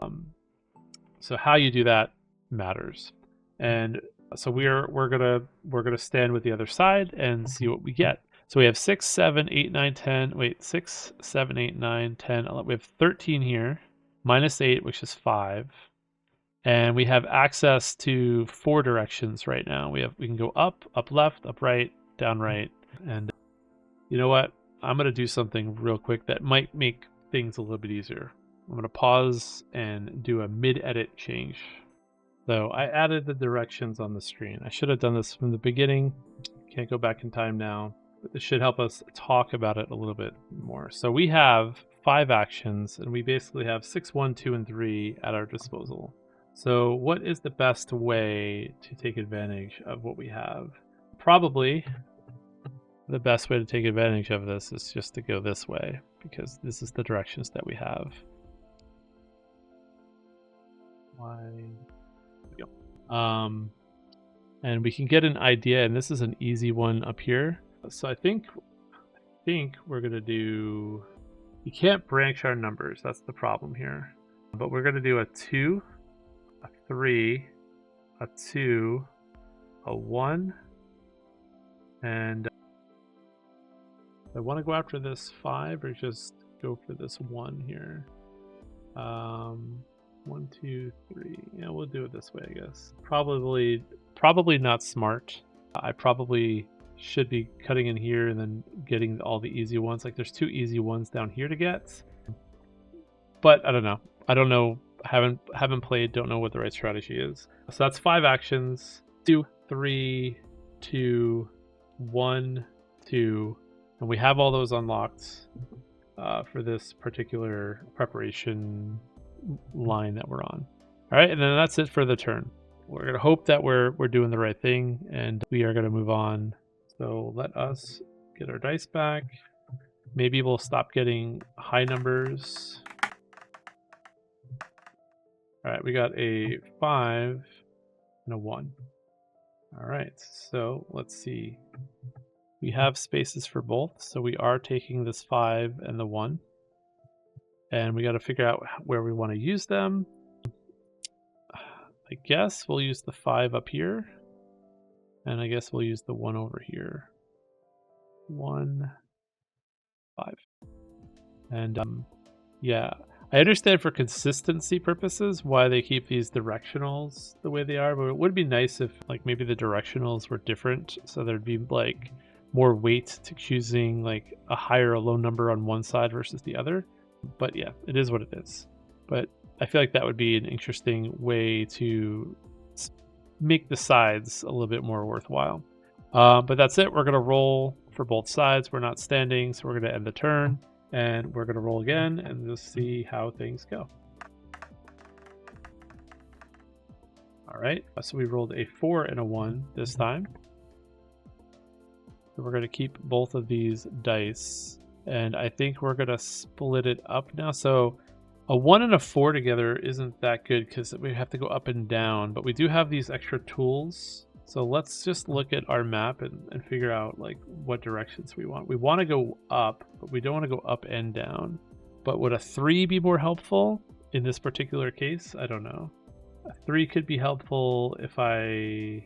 Speaker 1: so how you do that matters. And so we're gonna stand with the other side and see what we get. So we have 6, 7, 8, 9, 10. Wait, 6, 7, 8, 9, 10, 11. We have 13 here, minus 8, which is 5. And we have access to 4 directions right now. We can go up, up left, up right, down right. And you know what? I'm gonna do something real quick that might make things a little bit easier. I'm gonna pause and do a mid-edit change. So I added the directions on the screen. I should have done this from the beginning. Can't go back in time now, but this should help us talk about it a little bit more. So we have 5 actions, and we basically have 6, 1, 2, and 3 at our disposal. So what is the best way to take advantage of what we have? Probably the best way to take advantage of this is just to go this way, because this is the directions that we have. And we can get an idea, and this is an easy one up here. So I think we're gonna do, you can't branch our numbers, that's the problem here. But we're gonna do a 2, a 3, a 2, a 1, and I want to go after this 5 or just go for this 1 here. 1, 2, 3. Yeah, we'll do it this way, I guess. Probably not smart. I probably should be cutting in here and then getting all the easy ones. Like there's 2 easy ones down here to get. But I don't know. I don't know. Haven't played. Don't know what the right strategy is. So that's 5 actions. 2, 3, 2, 1, 2, and we have all those unlocked for this particular preparation line that we're on. All right, and then that's it for the turn. We're gonna hope that we're doing the right thing, and we are gonna move on. So let us get our dice back. Maybe we'll stop getting high numbers. All right, we got a 5 and a 1. All right, so let's see. We have spaces for both, so we are taking this 5 and the 1. And we got to figure out where we want to use them. I guess we'll use the 5 up here. And I guess we'll use the 1 over here. 1, 5. And yeah, I understand for consistency purposes why they keep these directionals the way they are, but it would be nice if like maybe the directionals were different, so there'd be like more weight to choosing like a high or a low number on one side versus the other. But yeah, it is what it is. But I feel like that would be an interesting way to make the sides a little bit more worthwhile. But that's it. We're going to roll for both sides. We're not standing, so we're going to end the turn. And we're going to roll again and just see how things go. All right, so we rolled a 4 and a 1 this time. So we're going to keep both of these dice. And I think we're going to split it up now. So a 1 and a 4 together isn't that good because we have to go up and down. But we do have these extra tools. So let's just look at our map and figure out like what directions we want. We want to go up, but we don't want to go up and down. But would a 3 be more helpful in this particular case? I don't know. A 3 could be helpful if I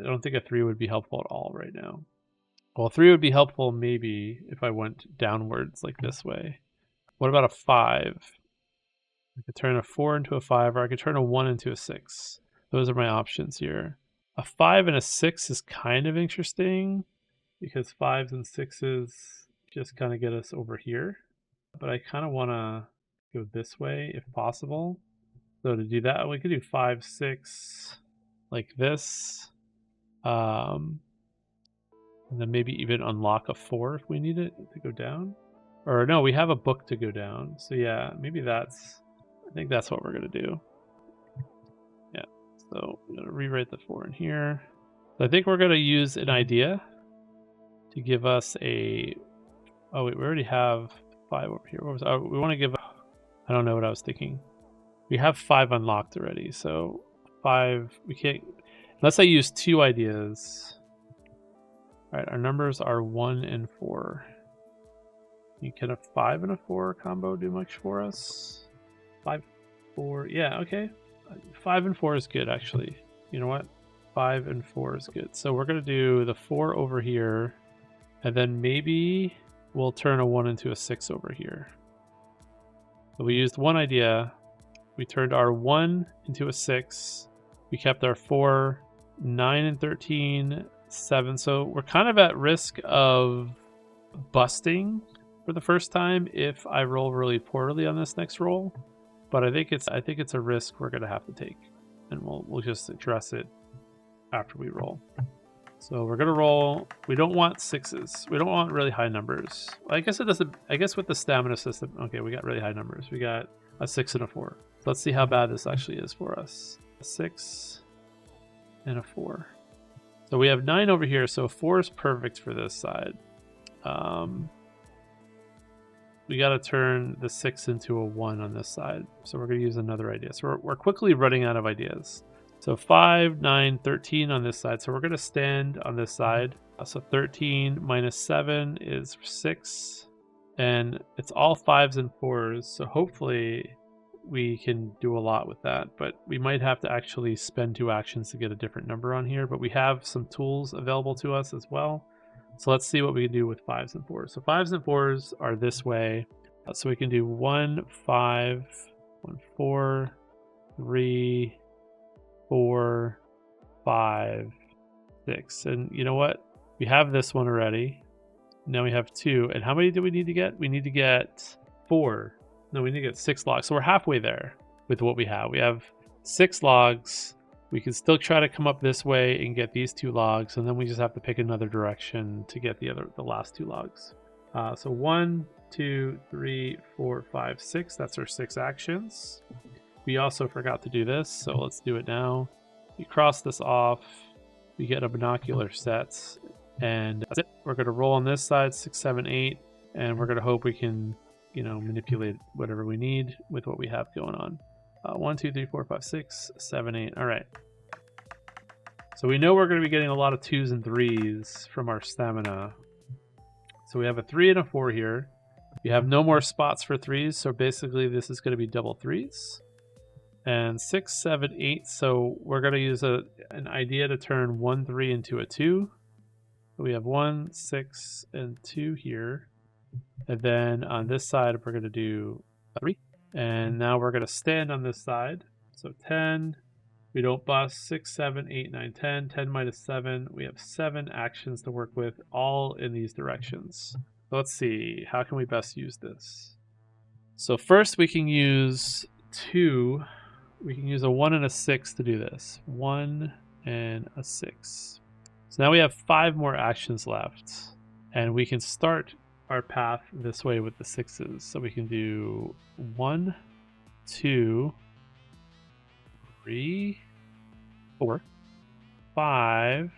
Speaker 1: don't think a 3 would be helpful at all right now. Well, 3 would be helpful maybe if I went downwards like this way. What about a 5? I could turn a 4 into a 5, or I could turn a 1 into a 6. Those are my options here. A 5 and a 6 is kind of interesting because 5s and 6s just kind of get us over here. But I kind of want to go this way if possible. So to do that, we could do 5, 6 like this. And then maybe even unlock a 4 if we need it to go down. Or no, we have a book to go down. So yeah, maybe I think that's what we're going to do. Yeah, so I'm going to rewrite the 4 in here. So I think we're going to use an idea to give us a, oh wait, we already have 5 over here. What was, oh, we want to give, I don't know what I was thinking. We have 5 unlocked already, so 5, we can't, unless I use 2 ideas. All right, our numbers are 1 and 4. Can a 5 and a 4 combo do much for us? 5, 4, yeah, okay. 5 and 4 is good, actually. You know what? 5 and 4 is good. So we're going to do the 4 over here, and then maybe we'll turn a 1 into a 6 over here. So we used one idea. We turned our 1 into a 6. We kept our 4, 9 and 13, 7. So we're kind of at risk of busting for the first time if I roll really poorly on this next roll. But I think it's a risk we're gonna have to take, and we'll just address it after we roll. So we're gonna roll. We don't want 6s. We don't want really high numbers. I guess it doesn't. I guess with the stamina system, okay, we got really high numbers. We got a 6 and a 4. So let's see how bad this actually is for us. A 6 and a 4. So we have 9 over here. So 4 is perfect for this side. We got to turn the 6 into a 1 on this side. So we're going to use another idea. So we're quickly running out of ideas. So 5, 9, 13 on this side. So we're going to stand on this side. So 13 minus 7 is 6. And it's all 5s and 4s. So hopefully we can do a lot with that. But we might have to actually spend 2 actions to get a different number on here. But we have some tools available to us as well. So let's see what we can do with 5s and 4s. So 5s and 4s are this way. So we can do 1, 5, 1, 4, 3, 4, 5, 6. And you know what? We have this one already. Now we have 2. And how many do we need to get? We need to get 4. No, we need to get 6 logs. So we're halfway there with what we have. We have 6 logs. We can still try to come up this way and get these 2 logs, and then we just have to pick another direction to get the last 2 logs. So 1, 2, 3, 4, 5, 6. That's our 6 actions. We also forgot to do this, so let's do it now. We cross this off. We get a binocular set, and that's it. We're going to roll on this side 6, 7, 8, and we're going to hope we can, manipulate whatever we need with what we have going on. 1, 2, 3, 4, 5, 6, 7, 8. All right. So we know we're going to be getting a lot of 2s and 3s from our stamina. So we have a 3 and a 4 here. We have no more spots for 3s. So basically this is going to be double 3s. And 6, 7, 8. So we're going to use an idea to turn 1, 3 into a 2. So we have 1, 6, and 2 here. And then on this side, we're going to do a 3. And now we're going to stand on this side. So 10, we don't bust. 6, 7, 8, 9, 10. 10 minus 7, we have 7 actions to work with, all in these directions. So let's see, how can we best use this? So first we can use 2. We can use a 1 and a 6 to do this. 1 and a 6. So now we have 5 more actions left. And we can start our path this way with the 6s. So we can do 1, 2, 3, 4, 5,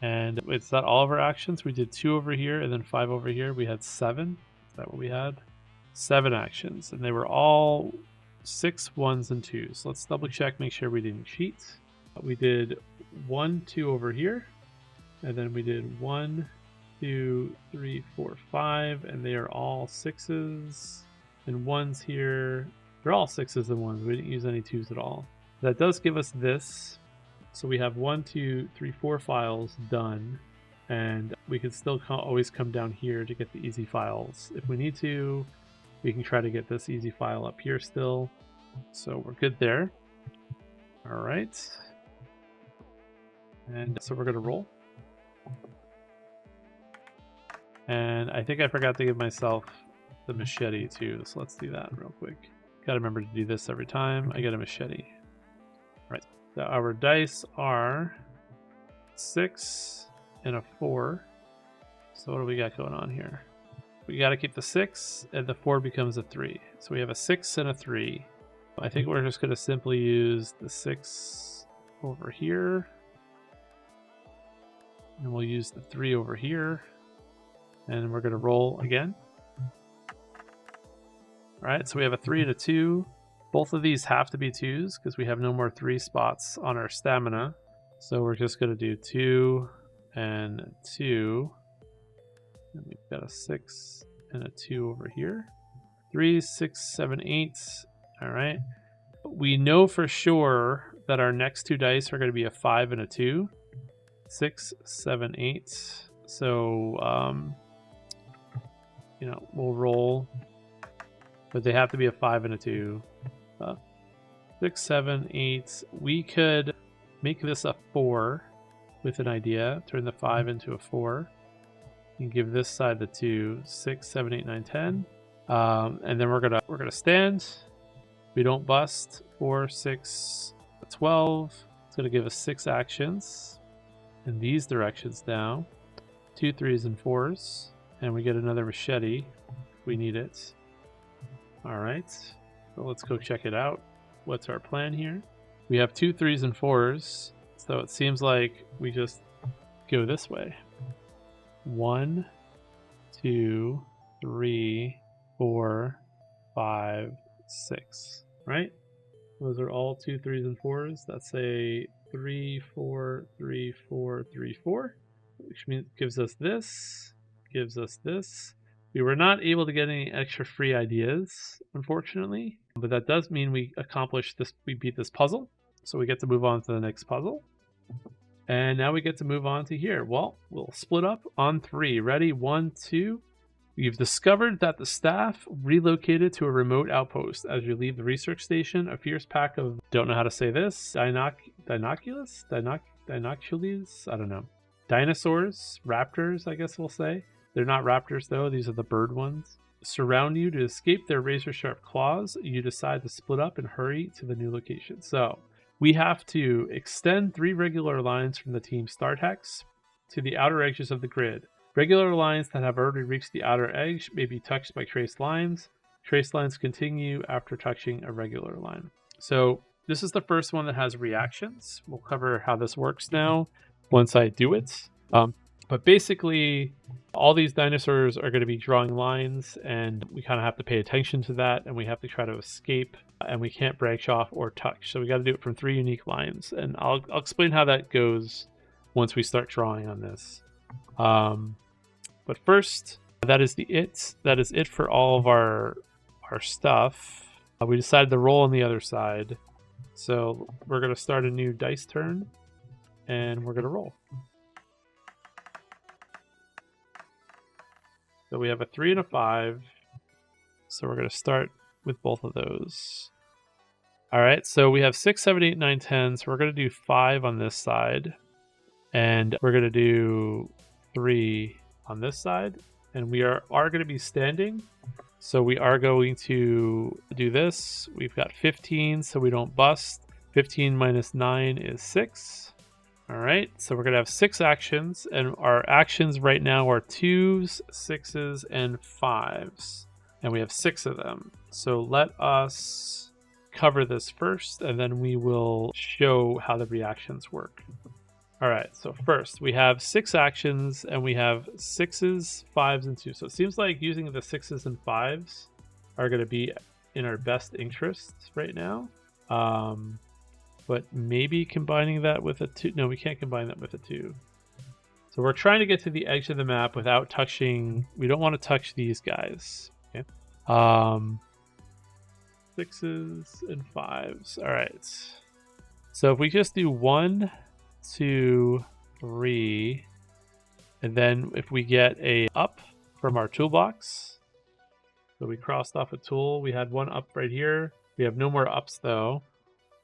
Speaker 1: and is that all of our actions? We did 2 over here and then 5 over here. We had 7. Is that what we had? 7 actions, and they were all 6 1s and 2s. So let's double check, make sure we didn't cheat. We did 1, 2 over here, and then we did 1, 2, 3, 4, 5, and they are all 6s and 1s here. They're all 6s and 1s. We didn't use any 2s at all. That does give us this. So we have 1, 2, 3, 4 files done, and we can still always come down here to get the easy files. If we need to, we can try to get this easy file up here still. So we're good there. All right. And so we're going to roll. And I think I forgot to give myself the machete too, so let's do that real quick. Gotta remember to do this every time. I get a machete. Right. So our dice are 6 and a 4. So what do we got going on here? We gotta keep the 6, and the 4 becomes a 3. So we have a 6 and a 3. I think we're just gonna simply use the 6 over here. And we'll use the 3 over here. And we're going to roll again. All right, so we have a 3 and a 2. Both of these have to be 2s because we have no more 3 spots on our stamina. So we're just going to do 2 and 2. And we've got a 6 and a 2 over here. 3, 6, 7, 8. All right. We know for sure that our next two dice are going to be a 5 and a 2. 6, 7, 8. So, we'll roll, but they have to be a 5 and a 2. 6, 7, 8. We could make this a 4 with an idea. Turn the 5 into a 4. And give this side the 2. 6, 7, 8, 9, 10. And then we're gonna stand. We don't bust. 4, 6, 12. It's gonna give us 6 actions in these directions now. 2 3s and 4s, and we get another machete if we need it. All right, so let's go check it out. What's our plan here? We have 2 3s and 4s, so it seems like we just go this way. 1, 2, 3, 4, 5, 6. Right? Those are all 2 3s and 4s. That's a 3 4 3 4 3 4, which means gives us this. Gives us this. We were not able to get any extra free ideas, unfortunately, but that does mean we accomplished this. We beat this puzzle, so we get to move on to the next puzzle. And now we get to move on to here. Well, we'll split up on 3. Ready? 1, 2. You've discovered that the staff relocated to a remote outpost. As you leave the research station, a fierce pack of, don't know how to say this, dinoculus? Dinoculus? I don't know. Dinosaurs, raptors, I guess we'll say. They're not raptors though, these are the bird ones. Surround you to escape their razor-sharp claws. You decide to split up and hurry to the new location. So, we have to extend 3 regular lines from the team start hex to the outer edges of the grid. Regular lines that have already reached the outer edge may be touched by traced lines. Traced lines continue after touching a regular line. So this is the first one that has reactions. We'll cover how this works now once I do it. But basically, all these dinosaurs are going to be drawing lines, and we kind of have to pay attention to that, and we have to try to escape, and we can't branch off or touch. So we got to do it from 3 unique lines, and I'll explain how that goes once we start drawing on this. But first, that is it for all of our stuff. We decided to roll on the other side, so we're going to start a new dice turn, and we're going to roll. So we have a 3 and a 5. So we're going to start with both of those. All right, so we have 6, 7, 8, 9, 10. So we're going to do 5 on this side. And we're going to do 3 on this side. And we are going to be standing. So we are going to do this. We've got 15, so we don't bust. 15 minus 9 is 6. All right, so we're going to have 6 actions, and our actions right now are 2s, 6s, and 5s, and we have 6 of them. So let us cover this first, and then we will show how the reactions work. All right, so first we have 6 actions, and we have 6s, 5s, and 2s. So it seems like using the 6s and 5s are going to be in our best interests right now. But maybe combining that with a 2. No, we can't combine that with a 2. So we're trying to get to the edge of the map without touching. We don't want to touch these guys. Okay. 6s and 5s. All right. So if we just do 1, 2, 3, and then if we get a up from our toolbox, so we crossed off a tool. We had 1 up right here. We have no more ups though.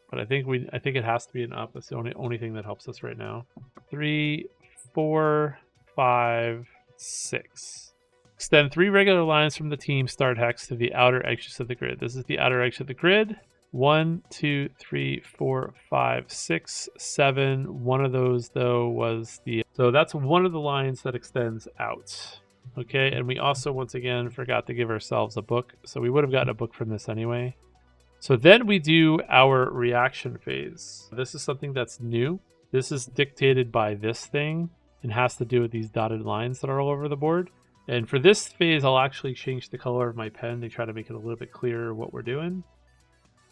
Speaker 1: But I think it has to be an up. That's the only thing that helps us right now. 3, 4, 5, 6. Extend 3 regular lines from the team start hex to the outer edges of the grid. This is the outer edge of the grid. 1, 2, 3, 4, 5, 6, 7. One of those though was the. So that's one of the lines that extends out. Okay, and we also once again forgot to give ourselves a book. So we would have gotten a book from this anyway. So then we do our reaction phase. This is something that's new. This is dictated by this thing and has to do with these dotted lines that are all over the board. And for this phase, I'll actually change the color of my pen to try to make it a little bit clearer what we're doing.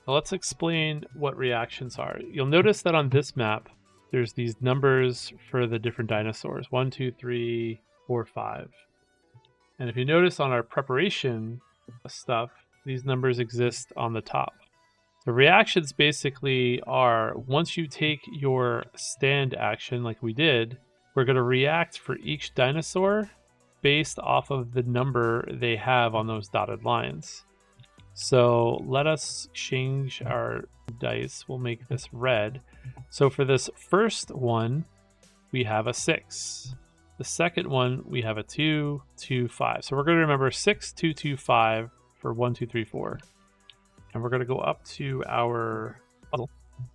Speaker 1: Now let's explain what reactions are. You'll notice that on this map, there's these numbers for the different dinosaurs. 1, 2, 3, 4, 5. And if you notice on our preparation stuff, these numbers exist on the top. The reactions basically are, once you take your stand action like we did, we're going to react for each dinosaur based off of the number they have on those dotted lines. So let us change our dice. We'll make this red. So for this first one, we have a 6. The second one, we have a 2, 2, 5. So we're going to remember 6, 2, 2, 5 for 1, 2, 3, 4. And we're going to go up to our puzzle.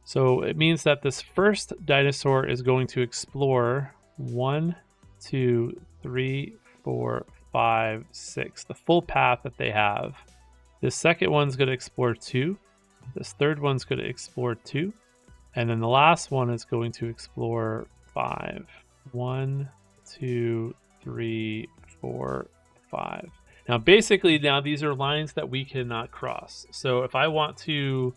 Speaker 1: So it means that this first dinosaur is going to explore 1, 2, 3, 4, 5, 6, the full path that they have. This second one's going to explore 2. This third one's going to explore 2. And then the last one is going to explore 5. 1, 2, 3, 4, 5. Now, basically, these are lines that we cannot cross. So if I want to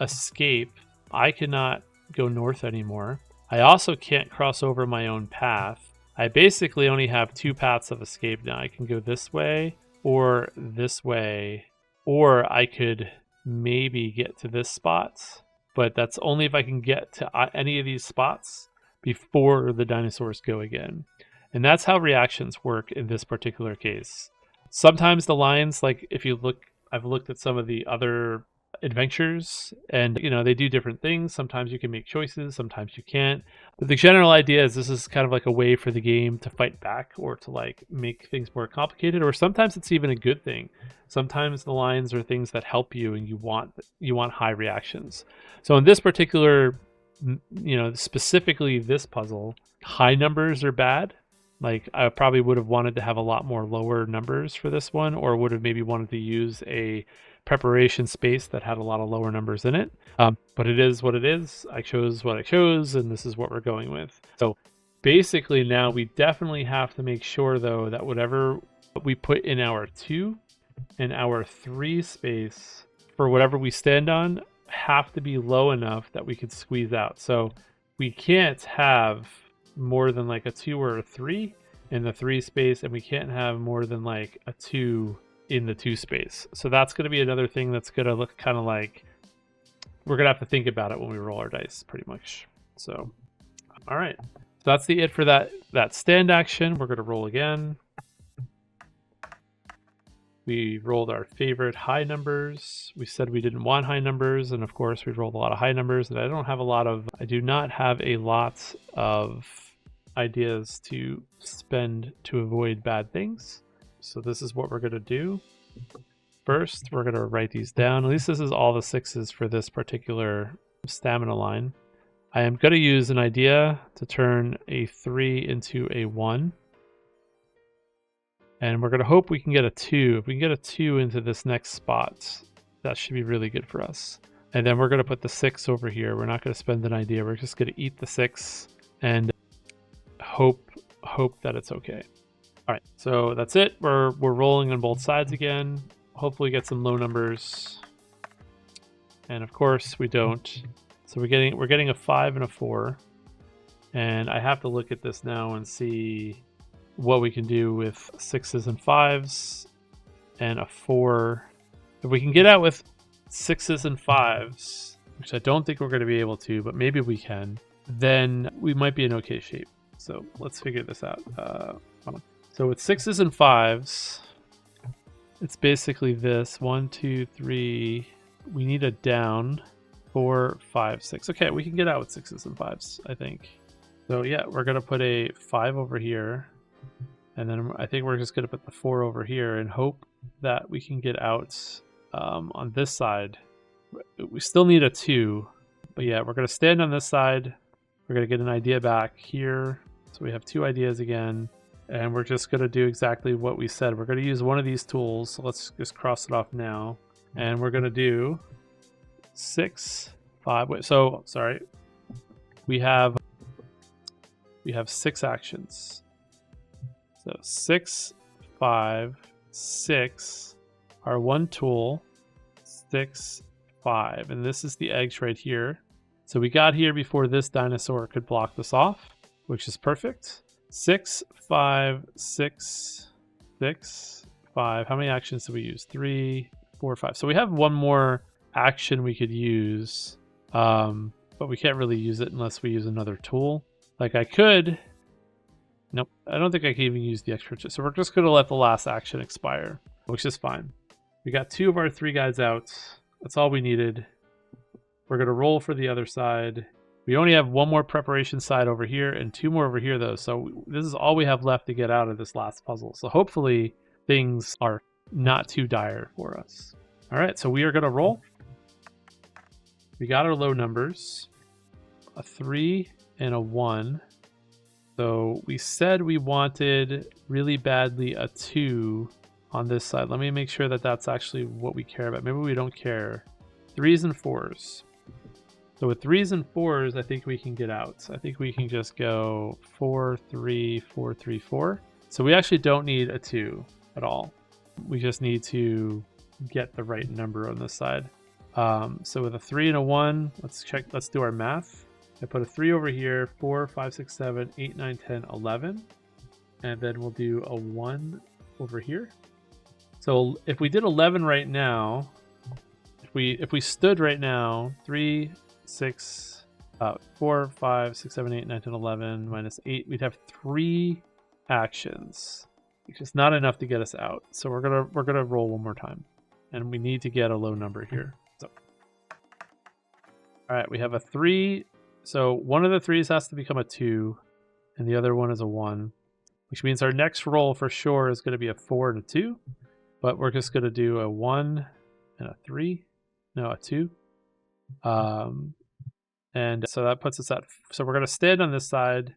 Speaker 1: escape, I cannot go north anymore. I also can't cross over my own path. I basically only have 2 paths of escape now. I can go this way, or I could maybe get to this spot, but that's only if I can get to any of these spots before the dinosaurs go again. And that's how reactions work in this particular case. Sometimes the lines, like if you look, I've looked at some of the other adventures, and they do different things. Sometimes you can make choices, sometimes you can't. But the general idea is this is kind of like a way for the game to fight back, or to like make things more complicated, or sometimes it's even a good thing. Sometimes the lines are things that help you, and you want high reactions. So in this particular, specifically this puzzle, high numbers are bad. Like, I probably would have wanted to have a lot more lower numbers for this one, or would have maybe wanted to use a preparation space that had a lot of lower numbers in it. But it is what it is. I chose what I chose, and this is what we're going with. So basically now we definitely have to make sure, though, that whatever we put in our 2 and our 3 space for whatever we stand on have to be low enough that we could squeeze out. So we can't have more than like a 2 or a 3 in the 3 space, and we can't have more than like a 2 in the 2 space. So that's going to be another thing that's going to look kind of like we're going to have to think about it when we roll our dice, pretty much. So all right, so that's it for that stand action. We're going to roll again. We rolled our favorite high numbers. We said we didn't want high numbers, and of course we rolled a lot of high numbers. And I do not have a lot of ideas to spend to avoid bad things. So this is what we're going to do. First, we're going to write these down. At least this is all the 6s for this particular stamina line. I am going to use an idea to turn a 3 into a 1. And we're going to hope we can get a 2. If we can get a 2 into this next spot, that should be really good for us. And then we're going to put the 6 over here. We're not going to spend an idea. We're just going to eat the 6 and hope that it's okay. All right, so that's it. We're rolling on both sides again. Hopefully get some low numbers. And of course we don't. So we're getting a 5 and a 4. And I have to look at this now and see what we can do with 6s and 5s and a 4. If we can get out with 6s and 5s, which I don't think we're going to be able to, but maybe we can, then we might be in okay shape. So let's figure this out. So with 6s and 5s, it's basically this 1, 2, 3. We need a down 4, 5, 6. Okay, we can get out with 6s and 5s, I think. So yeah, we're going to put a 5 over here. And then I think we're just going to put the 4 over here and hope that we can get out on this side. We still need a 2. But yeah, we're going to stand on this side. We're going to get an idea back here. So we have 2 ideas again. And we're just going to do exactly what we said. We're going to use one of these tools. So let's just cross it off now. And we're going to do 6, 5. Wait, so, sorry. We have 6 actions. So 6, 5, 6, our 1 tool, 6, 5. And this is the eggs right here. So we got here before this dinosaur could block this off, which is perfect. 6, 5, 6, 6, 5. How many actions did we use? 3, 4, 5. So we have one more action we could use, but we can't really use it unless we use another tool. Like I could. Nope, I don't think I can even use the extra. So we're just going to let the last action expire, which is fine. We got 2 of our 3 guys out. That's all we needed. We're going to roll for the other side. We only have 1 more preparation side over here and 2 more over here, though. So this is all we have left to get out of this last puzzle. So hopefully things are not too dire for us. All right, so we are going to roll. We got our low numbers, a 3 and a 1. So we said we wanted really badly a 2 on this side. Let me make sure that that's actually what we care about. Maybe we don't care. 3s and 4s. So with 3s and 4s, I think we can get out. I think we can just go 4, 3, 4, 3, 4. So we actually don't need a 2 at all. We just need to get the right number on this side. So with a 3 and a 1, let's do our math. I put a 3 over here, 4, 5, 6, 7, 8, 9, 10, 11. And then we'll do a 1 over here. So if we did 11 right now, if we stood right now, 3, 6, 4, 5, 6, 7, 8, 9, 10, 11, minus 8, we'd have 3 actions, which is not enough to get us out. So we're gonna roll one more time, and we need to get a low number here. So, all right, we have a 3. So one of the 3s has to become a 2, and the other one is a 1, which means our next roll for sure is going to be a 4 and a 2. But we're just going to do a 1 and a 3. No, a 2. And so that puts us at... So we're going to stand on this side.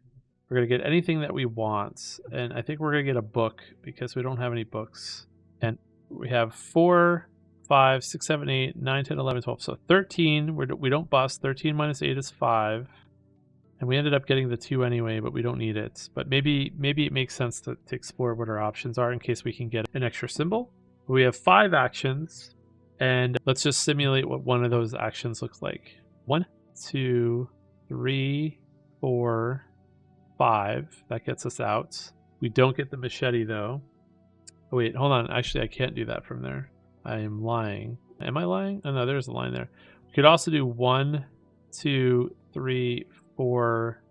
Speaker 1: We're going to get anything that we want. And I think we're going to get a book because we don't have any books. And we have 4, 5, 6, 7, 8, 9, 10, 11, 12. So 13, we don't bust. 13 minus 8 is 5. And we ended up getting the 2 anyway, but we don't need it. But maybe it makes sense to explore what our options are in case we can get an extra symbol. We have 5 actions, and let's just simulate what one of those actions looks like. 1, 2, 3, 4, 5. That gets us out. We don't get the machete, though. Oh, wait, hold on. Actually, I can't do that from there. I am lying. Am I lying? Oh, no, there's a line there. We could also do 1, 2, 3, 4.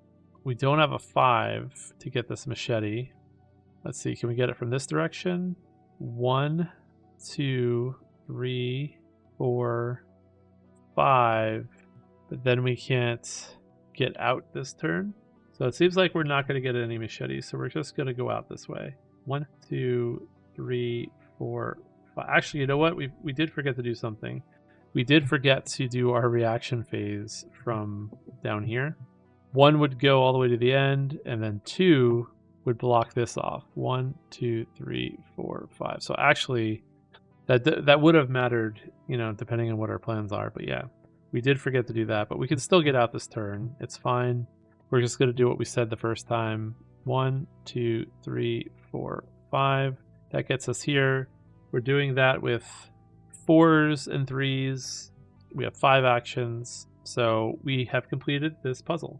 Speaker 1: We don't have a 5 to get this machete. Let's see, can we get it from this direction? 1, 2, 3, 4, 5. But then we can't get out this turn. So it seems like we're not going to get any machetes, so we're just going to go out this way. 1, 2, 3, 4, 5. Actually, you know what? We did forget to do something. We did forget to do our reaction phase from down here. 1 would go all the way to the end, and then 2 would block this off. 1, 2, 3, 4, 5. So actually, that would have mattered, you know, depending on what our plans are. But yeah, we did forget to do that, but we can still get out this turn. It's fine. We're just going to do what we said the first time. 1, 2, 3, 4, 5. That gets us here. We're doing that with 4s and 3s. We have 5 actions. So we have completed this puzzle.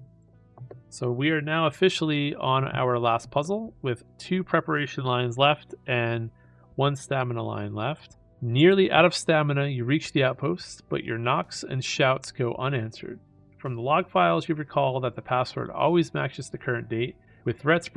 Speaker 1: So we are now officially on our last puzzle with 2 preparation lines left and 1 stamina line left. Nearly out of stamina, you reach the outpost, but your knocks and shouts go unanswered. From the log files, you recall that the password always matches the current date. With threats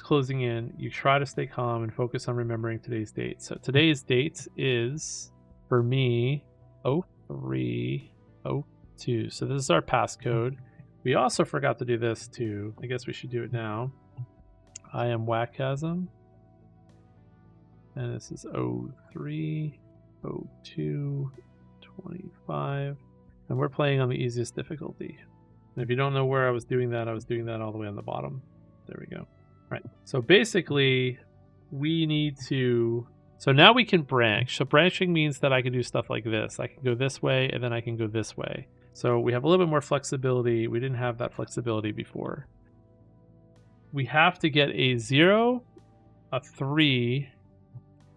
Speaker 1: closing in, you try to stay calm and focus on remembering today's date. So today's date is, for me, 0302. So this is our passcode. We also forgot to do this too. I guess we should do it now. I am wakasm. And this is 030225. And we're playing on the easiest difficulty. And if you don't know where I was doing that all the way on the bottom. There we go. Right. So basically, we need to... So now we can branch. So branching means that I can do stuff like this. I can go this way, and then I can go this way. So we have a little bit more flexibility. We didn't have that flexibility before. We have to get a 0, a 3,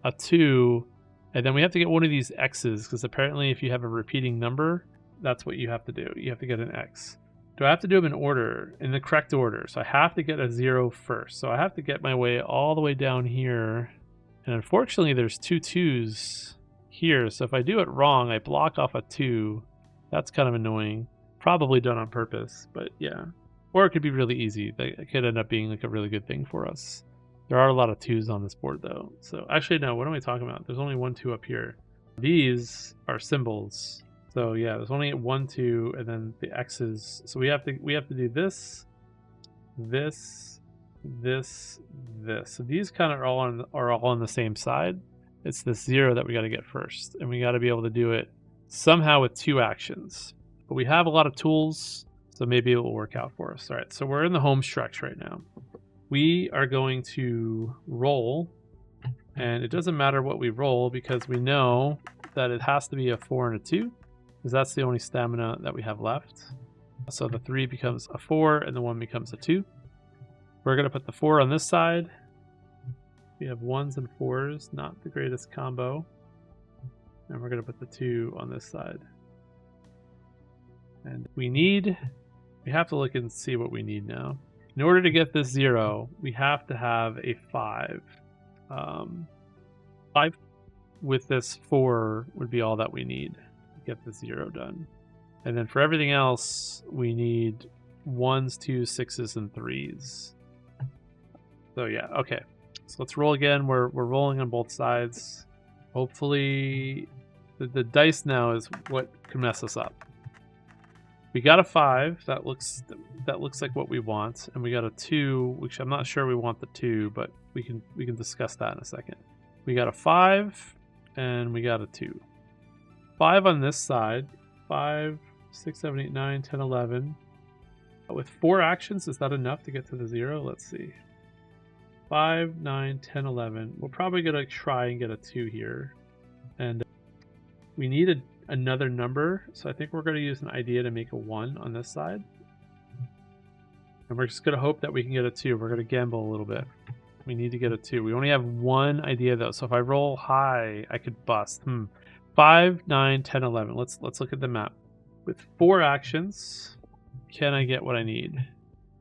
Speaker 1: a 2, and then we have to get one of these X's, because apparently if you have a repeating number, that's what you have to do. You have to get an X. Do I have to do them in order, in the correct order? So I have to get a 0 first. So I have to get my way all the way down here And unfortunately, there's 2 2s here. So if I do it wrong, I block off a 2. That's kind of annoying. Probably done on purpose, but yeah. Or it could be really easy. That could end up being like a really good thing for us. There are a lot of 2s on this board though. So actually, no, what am I talking about? There's only 1 2 up here. These are symbols. So yeah, there's only 1 2 and then the X's. So we have to do this, this, this, this. So these kind of are all on the same side. It's this 0 that we got to get first, and we got to be able to do it somehow with 2 actions. But we have a lot of tools, so maybe it will work out for us. All right, so we're in the home stretch right now. We are going to roll, and it doesn't matter what we roll because we know that it has to be a 4 and a 2, because that's the only stamina that we have left. So the 3 becomes a 4 and the 1 becomes a 2. We're going to put the 4 on this side. We have 1s and 4s, not the greatest combo. And we're going to put the 2 on this side. And we have to look and see what we need now. In order to get this 0, we have to have a 5. 5 with this 4 would be all that we need to get the 0 done. And then for everything else, we need 1s, 2s, 6s, and 3s. So yeah, okay. So let's roll again. We're rolling on both sides. Hopefully, the dice now is what can mess us up. We got a 5. That looks like what we want, and we got a 2, which I'm not sure we want the 2, but we can discuss that in a second. We got a 5, and we got a 2. 5 on this side. 5, 6, 7, 8, 9, 10, 11. With 4 actions, is that enough to get to the 0? Let's see. 5, 9, 10, 11. We're probably going to try and get a 2 here. And we need another number, so I think we're going to use an idea to make a 1 on this side. And we're just going to hope that we can get a 2. We're going to gamble a little bit. We need to get a 2. We only have 1 idea though, so if I roll high, I could bust. 5, 9, 10, 11. Let's look at the map. With 4 actions, can I get what I need?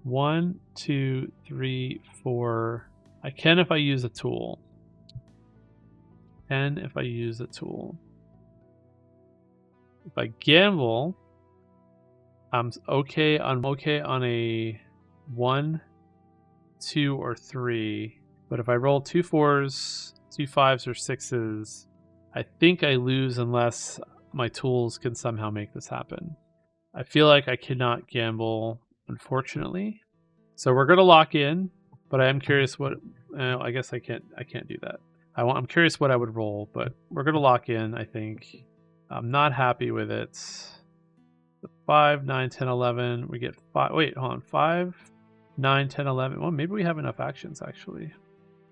Speaker 1: 1, 2, 3, 4. I can if I use a tool. If I gamble, I'm okay on a 1, 2, or 3. But if I roll 2 4s, 2 5s, or 6s, I think I lose unless my tools can somehow make this happen. I feel like I cannot gamble, unfortunately. So we're going to lock in, but I am curious what. I guess I can't do that. I'm curious what I would roll, but we're going to lock in, I think. I'm not happy with it. 5, 9, 10, 11. We get 5. Wait, hold on. 5, 9, 10, 11. Well, maybe we have enough actions, actually.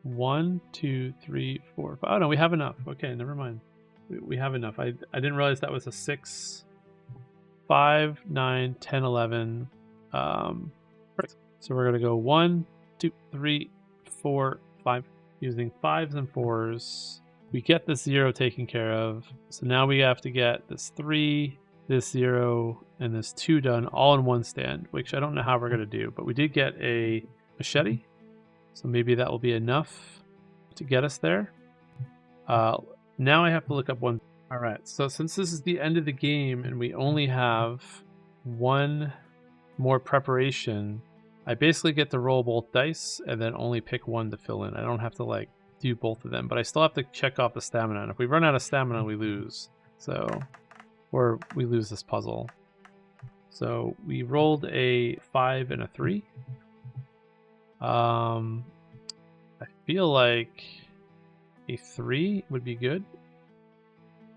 Speaker 1: 1, 2, 3, 4, 5. Oh, no, we have enough. Okay, never mind. We have enough. I didn't realize that was a 6. 5, 9, 10, 11. Perfect. So we're going to go 1, 2, 3, 4, 5. Using 5s and 4s. We get this 0 taken care of. So now we have to get this 3, this 0, and this 2 done all in one stand, which I don't know how we're going to do. But we did get a machete. So maybe that will be enough to get us there. Now I have to look up one. All right, so since this is the end of the game and we only have 1 more preparation, I basically get to roll both dice and then only pick 1 to fill in. I don't have to do both of them, but I still have to check off the stamina. And if we run out of stamina, we lose. Or we lose this puzzle. So we rolled a 5 and a 3. I feel like a 3 would be good.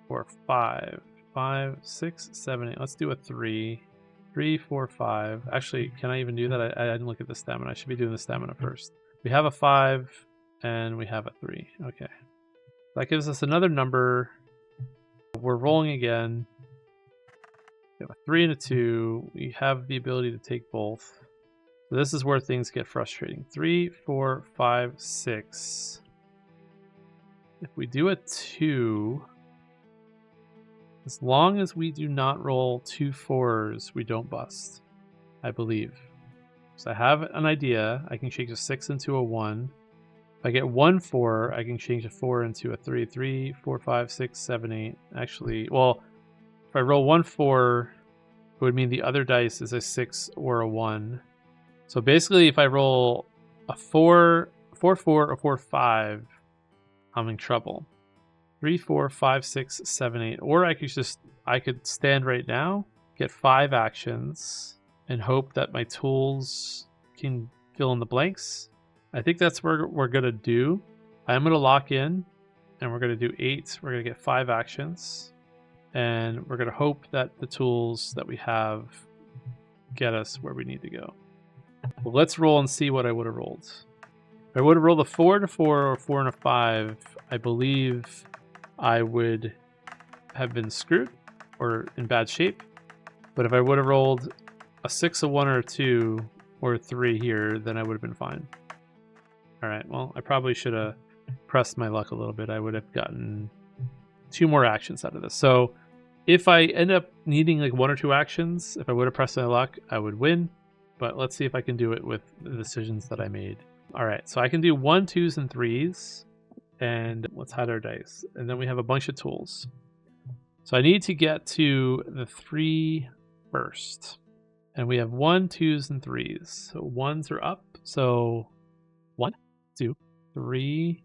Speaker 1: Or 5. 5, 6, 7, 8. Let's do a 3. 3, 4, 5. Actually, can I even do that? I didn't look at the stamina. I should be doing the stamina first. We have a 5 and we have a 3. Okay. That gives us another number. We're rolling again. We have a 3 and a 2. We have the ability to take both. So this is where things get frustrating. 3, 4, 5, 6. If we do a 2, as long as we do not roll 2 4s, we don't bust, I believe. So I have an idea. I can shake a 6 into a 1. If I get 1 4, I can change a 4 into a 3. 3, 4, 5, 6, 7, 8. Actually, well, if I roll 1 4, it would mean the other dice is a 6 or a 1. So basically, if I roll a 4, 4, 4, or 4, 5, I'm in trouble. 3, 4, 5, 6, 7, 8. Or I could stand right now, get 5 actions, and hope that my tools can fill in the blanks. I think that's what we're going to do. I'm going to lock in, and we're going to do 8. We're going to get 5 actions, and we're going to hope that the tools that we have get us where we need to go. Well, let's roll and see what I would have rolled. If I would have rolled a 4 and a 4 or a 4 and a 5, I believe I would have been screwed or in bad shape. But if I would have rolled a 6, a 1, or a 2, or a 3 here, then I would have been fine. All right, well, I probably should have pressed my luck a little bit. I would have gotten 2 more actions out of this. So if I end up needing like 1 or 2 actions, if I would have pressed my luck, I would win. But let's see if I can do it with the decisions that I made. All right, so I can do 1, 2s, and 3s. And let's hide our dice. And then we have a bunch of tools. So I need to get to the 3 first. And we have 1, 2s, and 3s. So 1s are up. So 1, 2, 3,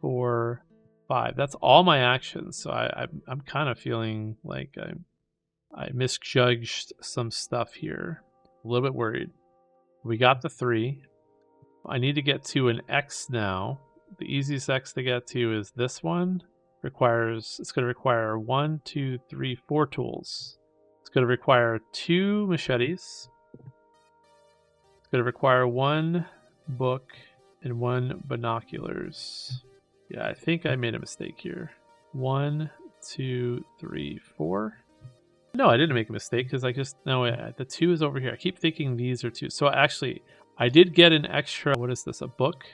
Speaker 1: 4, 5. That's all my actions. So I'm kind of feeling like I misjudged some stuff here. A little bit worried. We got the 3. I need to get to an X now. The easiest X to get to is this one. It's going to require 1, 2, 3, 4 tools. It's going to require 2 machetes. It's going to require 1 book and 1 binoculars. Yeah, I think I made a mistake here. 1, 2, 3, 4. No, I didn't make a mistake because the 2 is over here. I keep thinking these are 2. So actually, I did get an extra, what is this, a book?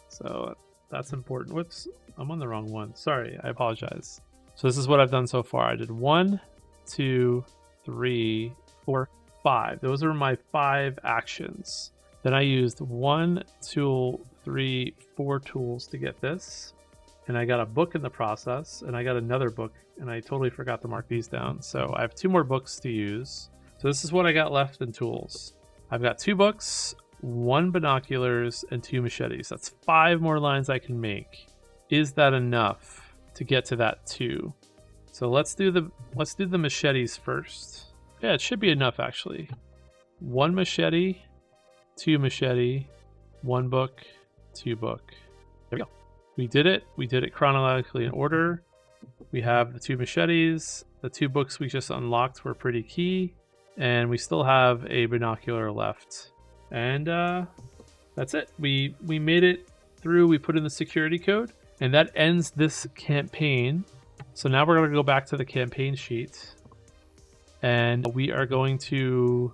Speaker 1: So that's important. Whoops, I'm on the wrong one. Sorry, I apologize. So this is what I've done so far. I did 1, 2, 3, 4, 5. Those are my 5 actions. Then I used 1 tool, 3, 4 tools to get this. And I got a book in the process, and I got another book, and I totally forgot to mark these down. So I have 2 more books to use. So this is what I got left in tools. I've got 2 books, 1 binoculars, and 2 machetes. That's 5 more lines I can make. Is that enough to get to that 2? So let's do the machetes first. Yeah, it should be enough actually. 1 machete, 2 machete, 1 book, 2 book. There we go. We did it. We did it chronologically in order. We have the 2 machetes. The 2 books we just unlocked were pretty key. And we still have a binocular left. And that's it. We made it through. We put in the security code. And that ends this campaign. So now we're going to go back to the campaign sheet. And we are going to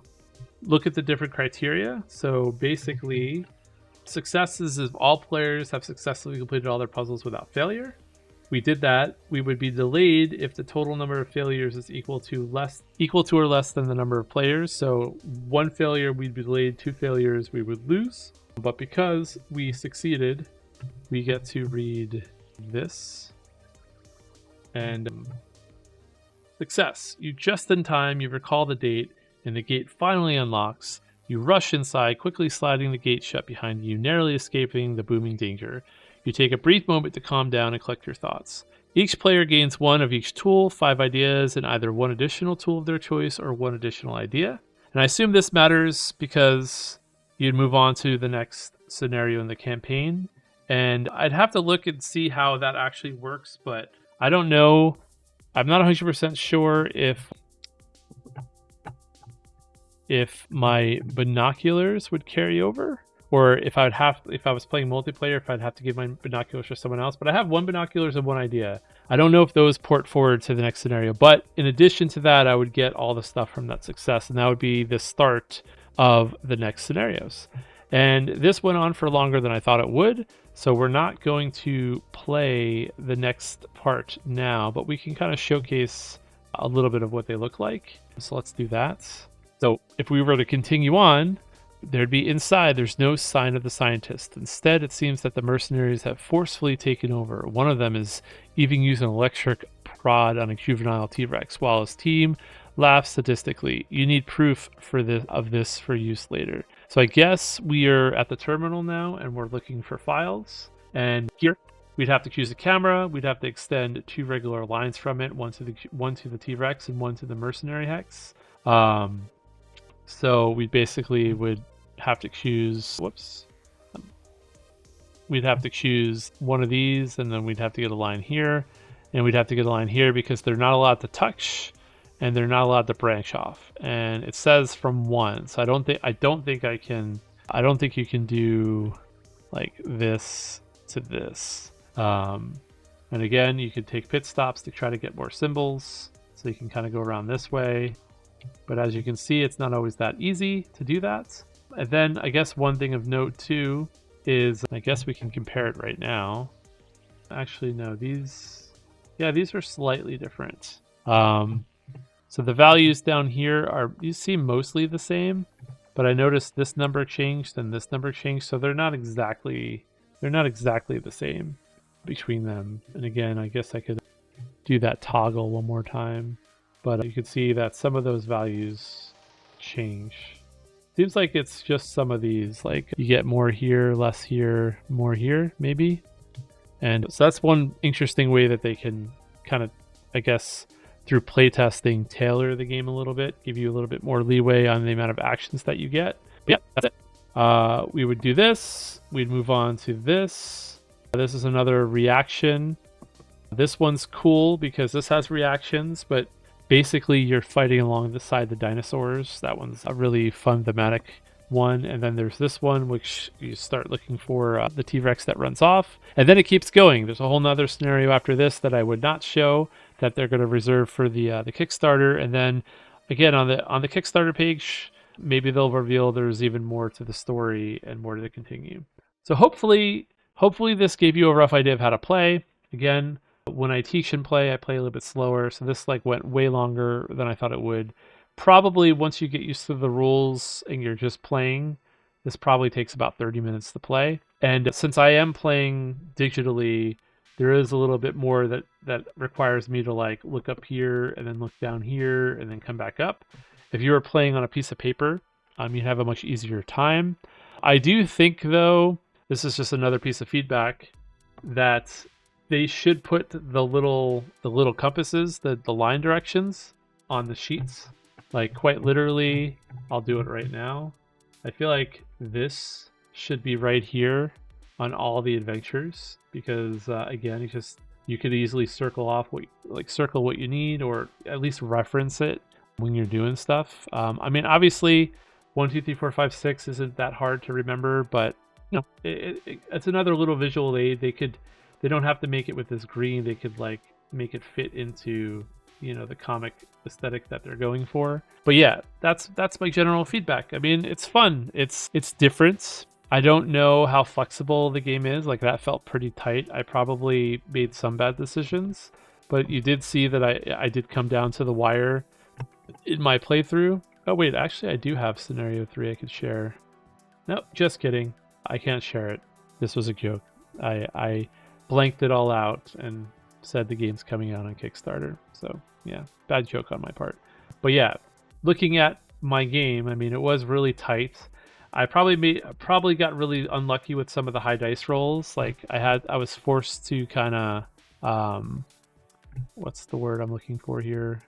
Speaker 1: look at the different criteria. So basically, success is if all players have successfully completed all their puzzles without failure. We did that. We would be delayed if the total number of failures is equal to or less than the number of players. So 1 failure, we'd be delayed. 2 failures, we would lose. But because we succeeded, we get to read this. And success. You just in time, you recall the date, and the gate finally unlocks. You rush inside, quickly sliding the gate shut behind you, narrowly escaping the booming danger. You take a brief moment to calm down and collect your thoughts. Each player gains 1 of each tool, 5 ideas, and either 1 additional tool of their choice or 1 additional idea. And I assume this matters because you'd move on to the next scenario in the campaign. And I'd have to look and see how that actually works, but I don't know. I'm not 100% sure if my binoculars would carry over, or if I was playing multiplayer, if I'd have to give my binoculars to someone else. But I have 1 binoculars and 1 idea. I don't know if those port forward to the next scenario. But in addition to that, I would get all the stuff from that success, and that would be the start of the next scenarios. And this went on for longer than I thought it would, so we're not going to play the next part now, but we can kind of showcase a little bit of what they look like. So let's do that. So if we were to continue on, There'd be inside, there's no sign of the scientist. Instead, it seems that the mercenaries have forcefully taken over. One of them is even using an electric prod on a juvenile T-Rex, while his team laughs sadistically. You need proof of this for use later. So I guess we are at the terminal now, and we're looking for files. And here, we'd have to choose a camera. We'd have to extend 2 regular lines from it, one to the T-Rex and one to the mercenary hex. So we basically would have to choose, we'd have to choose one of these, and then we'd have to get a line here, and we'd have to get a line here because they're not allowed to touch, and they're not allowed to branch off. And it says from 1, so I don't think you can do like this to this. And again, you could take pit stops to try to get more symbols, so you can kind of go around this way. But as you can see, it's not always that easy to do that. And then I guess one thing of note too is, I guess we can compare it right now. Actually, no, these are slightly different. So the values down here you seem mostly the same, but I noticed this number changed and this number changed, so they're not exactly the same between them. And again, I guess I could do that toggle one more time, but you can see that some of those values change. Seems like it's just some of these, like you get more here, less here, more here, maybe. And so that's one interesting way that they can kind of, I guess, through playtesting, tailor the game a little bit, give you a little bit more leeway on the amount of actions that you get. But yeah, that's it. We would do this. We'd move on to this. This is another reaction. This one's cool because this has reactions, but basically you're fighting along the side of the dinosaurs. That one's a really fun thematic one. And then there's this one, which you start looking for the T-Rex that runs off. And then it keeps going. There's a whole nother scenario after this that I would not show, that they're going to reserve for the Kickstarter. And then again, on the Kickstarter page, maybe they'll reveal there's even more to the story and more to continue. So hopefully this gave you a rough idea of how to play. Again, when I teach and play, I play a little bit slower. So this went way longer than I thought it would. Probably once you get used to the rules and you're just playing, this probably takes about 30 minutes to play. And since I am playing digitally, there is a little bit more that requires me to like look up here and then look down here and then come back up. If you were playing on a piece of paper, you'd have a much easier time. I do think, though, this is just another piece of feedback, that they should put the little compasses, the line directions on the sheets. Like quite literally, I'll do it right now. I feel like this should be right here on all the adventures, because again, you could easily circle what you need, or at least reference it when you're doing stuff. I mean, obviously 1, 2, 3, 4, 5, 6 isn't that hard to remember, but you know, it's another little visual aid. They don't have to make it with this green. They could like make it fit into, you know, the comic aesthetic that they're going for. But yeah, that's my general feedback. I mean, it's fun. It's different. I don't know how flexible the game is. Like, that felt pretty tight. I probably made some bad decisions, but you did see that I did come down to the wire in my playthrough. Oh wait, actually I do have scenario 3 I could share. Nope, just kidding. I can't share it. This was a joke. I blanked it all out and said the game's coming out on Kickstarter. So yeah, bad joke on my part. But yeah, looking at my game, I mean, it was really tight. I probably got really unlucky with some of the high dice rolls. Like I was forced to kind of what's the word I'm looking for here?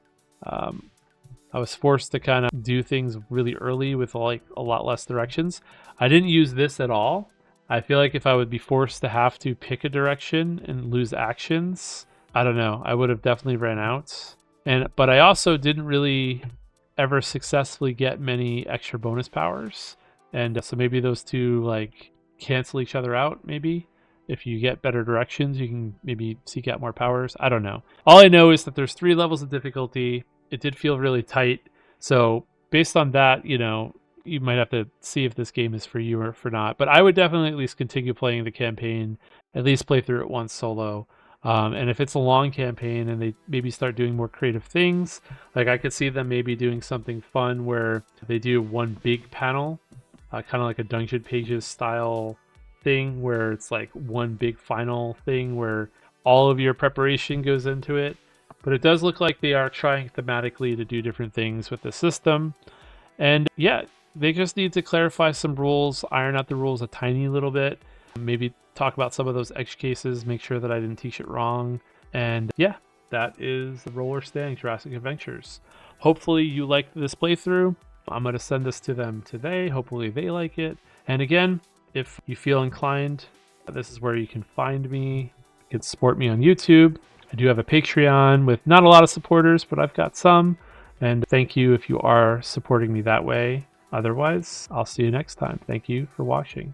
Speaker 1: I was forced to kind of do things really early with like a lot less directions. I didn't use this at all. I feel like if I would be forced to have to pick a direction and lose actions, I don't know, I would have definitely ran out. But I also didn't really ever successfully get many extra bonus powers. And so maybe those two like cancel each other out. Maybe if you get better directions, you can maybe seek out more powers. I don't know. All I know is that there's 3 levels of difficulty. It did feel really tight. So based on that, you know, you might have to see if this game is for you or for not. But I would definitely at least continue playing the campaign, at least play through it once solo. And if it's a long campaign and they maybe start doing more creative things, like I could see them maybe doing something fun where they do one big panel kind of like a Dungeon Pages style thing where it's like one big final thing where all of your preparation goes into it. But it does look like they are trying thematically to do different things with the system. And yeah, they just need to clarify some rules, iron out the rules a tiny little bit, maybe talk about some of those edge cases, make sure that I didn't teach it wrong. And yeah, that is the Roll or Stand Jurassic Adventures. Hopefully you liked this playthrough. I'm going to send this to them today. Hopefully they like it. And again, if you feel inclined, this is where you can find me. You can support me on YouTube. I do have a Patreon with not a lot of supporters, but I've got some. And thank you if you are supporting me that way. Otherwise, I'll see you next time. Thank you for watching.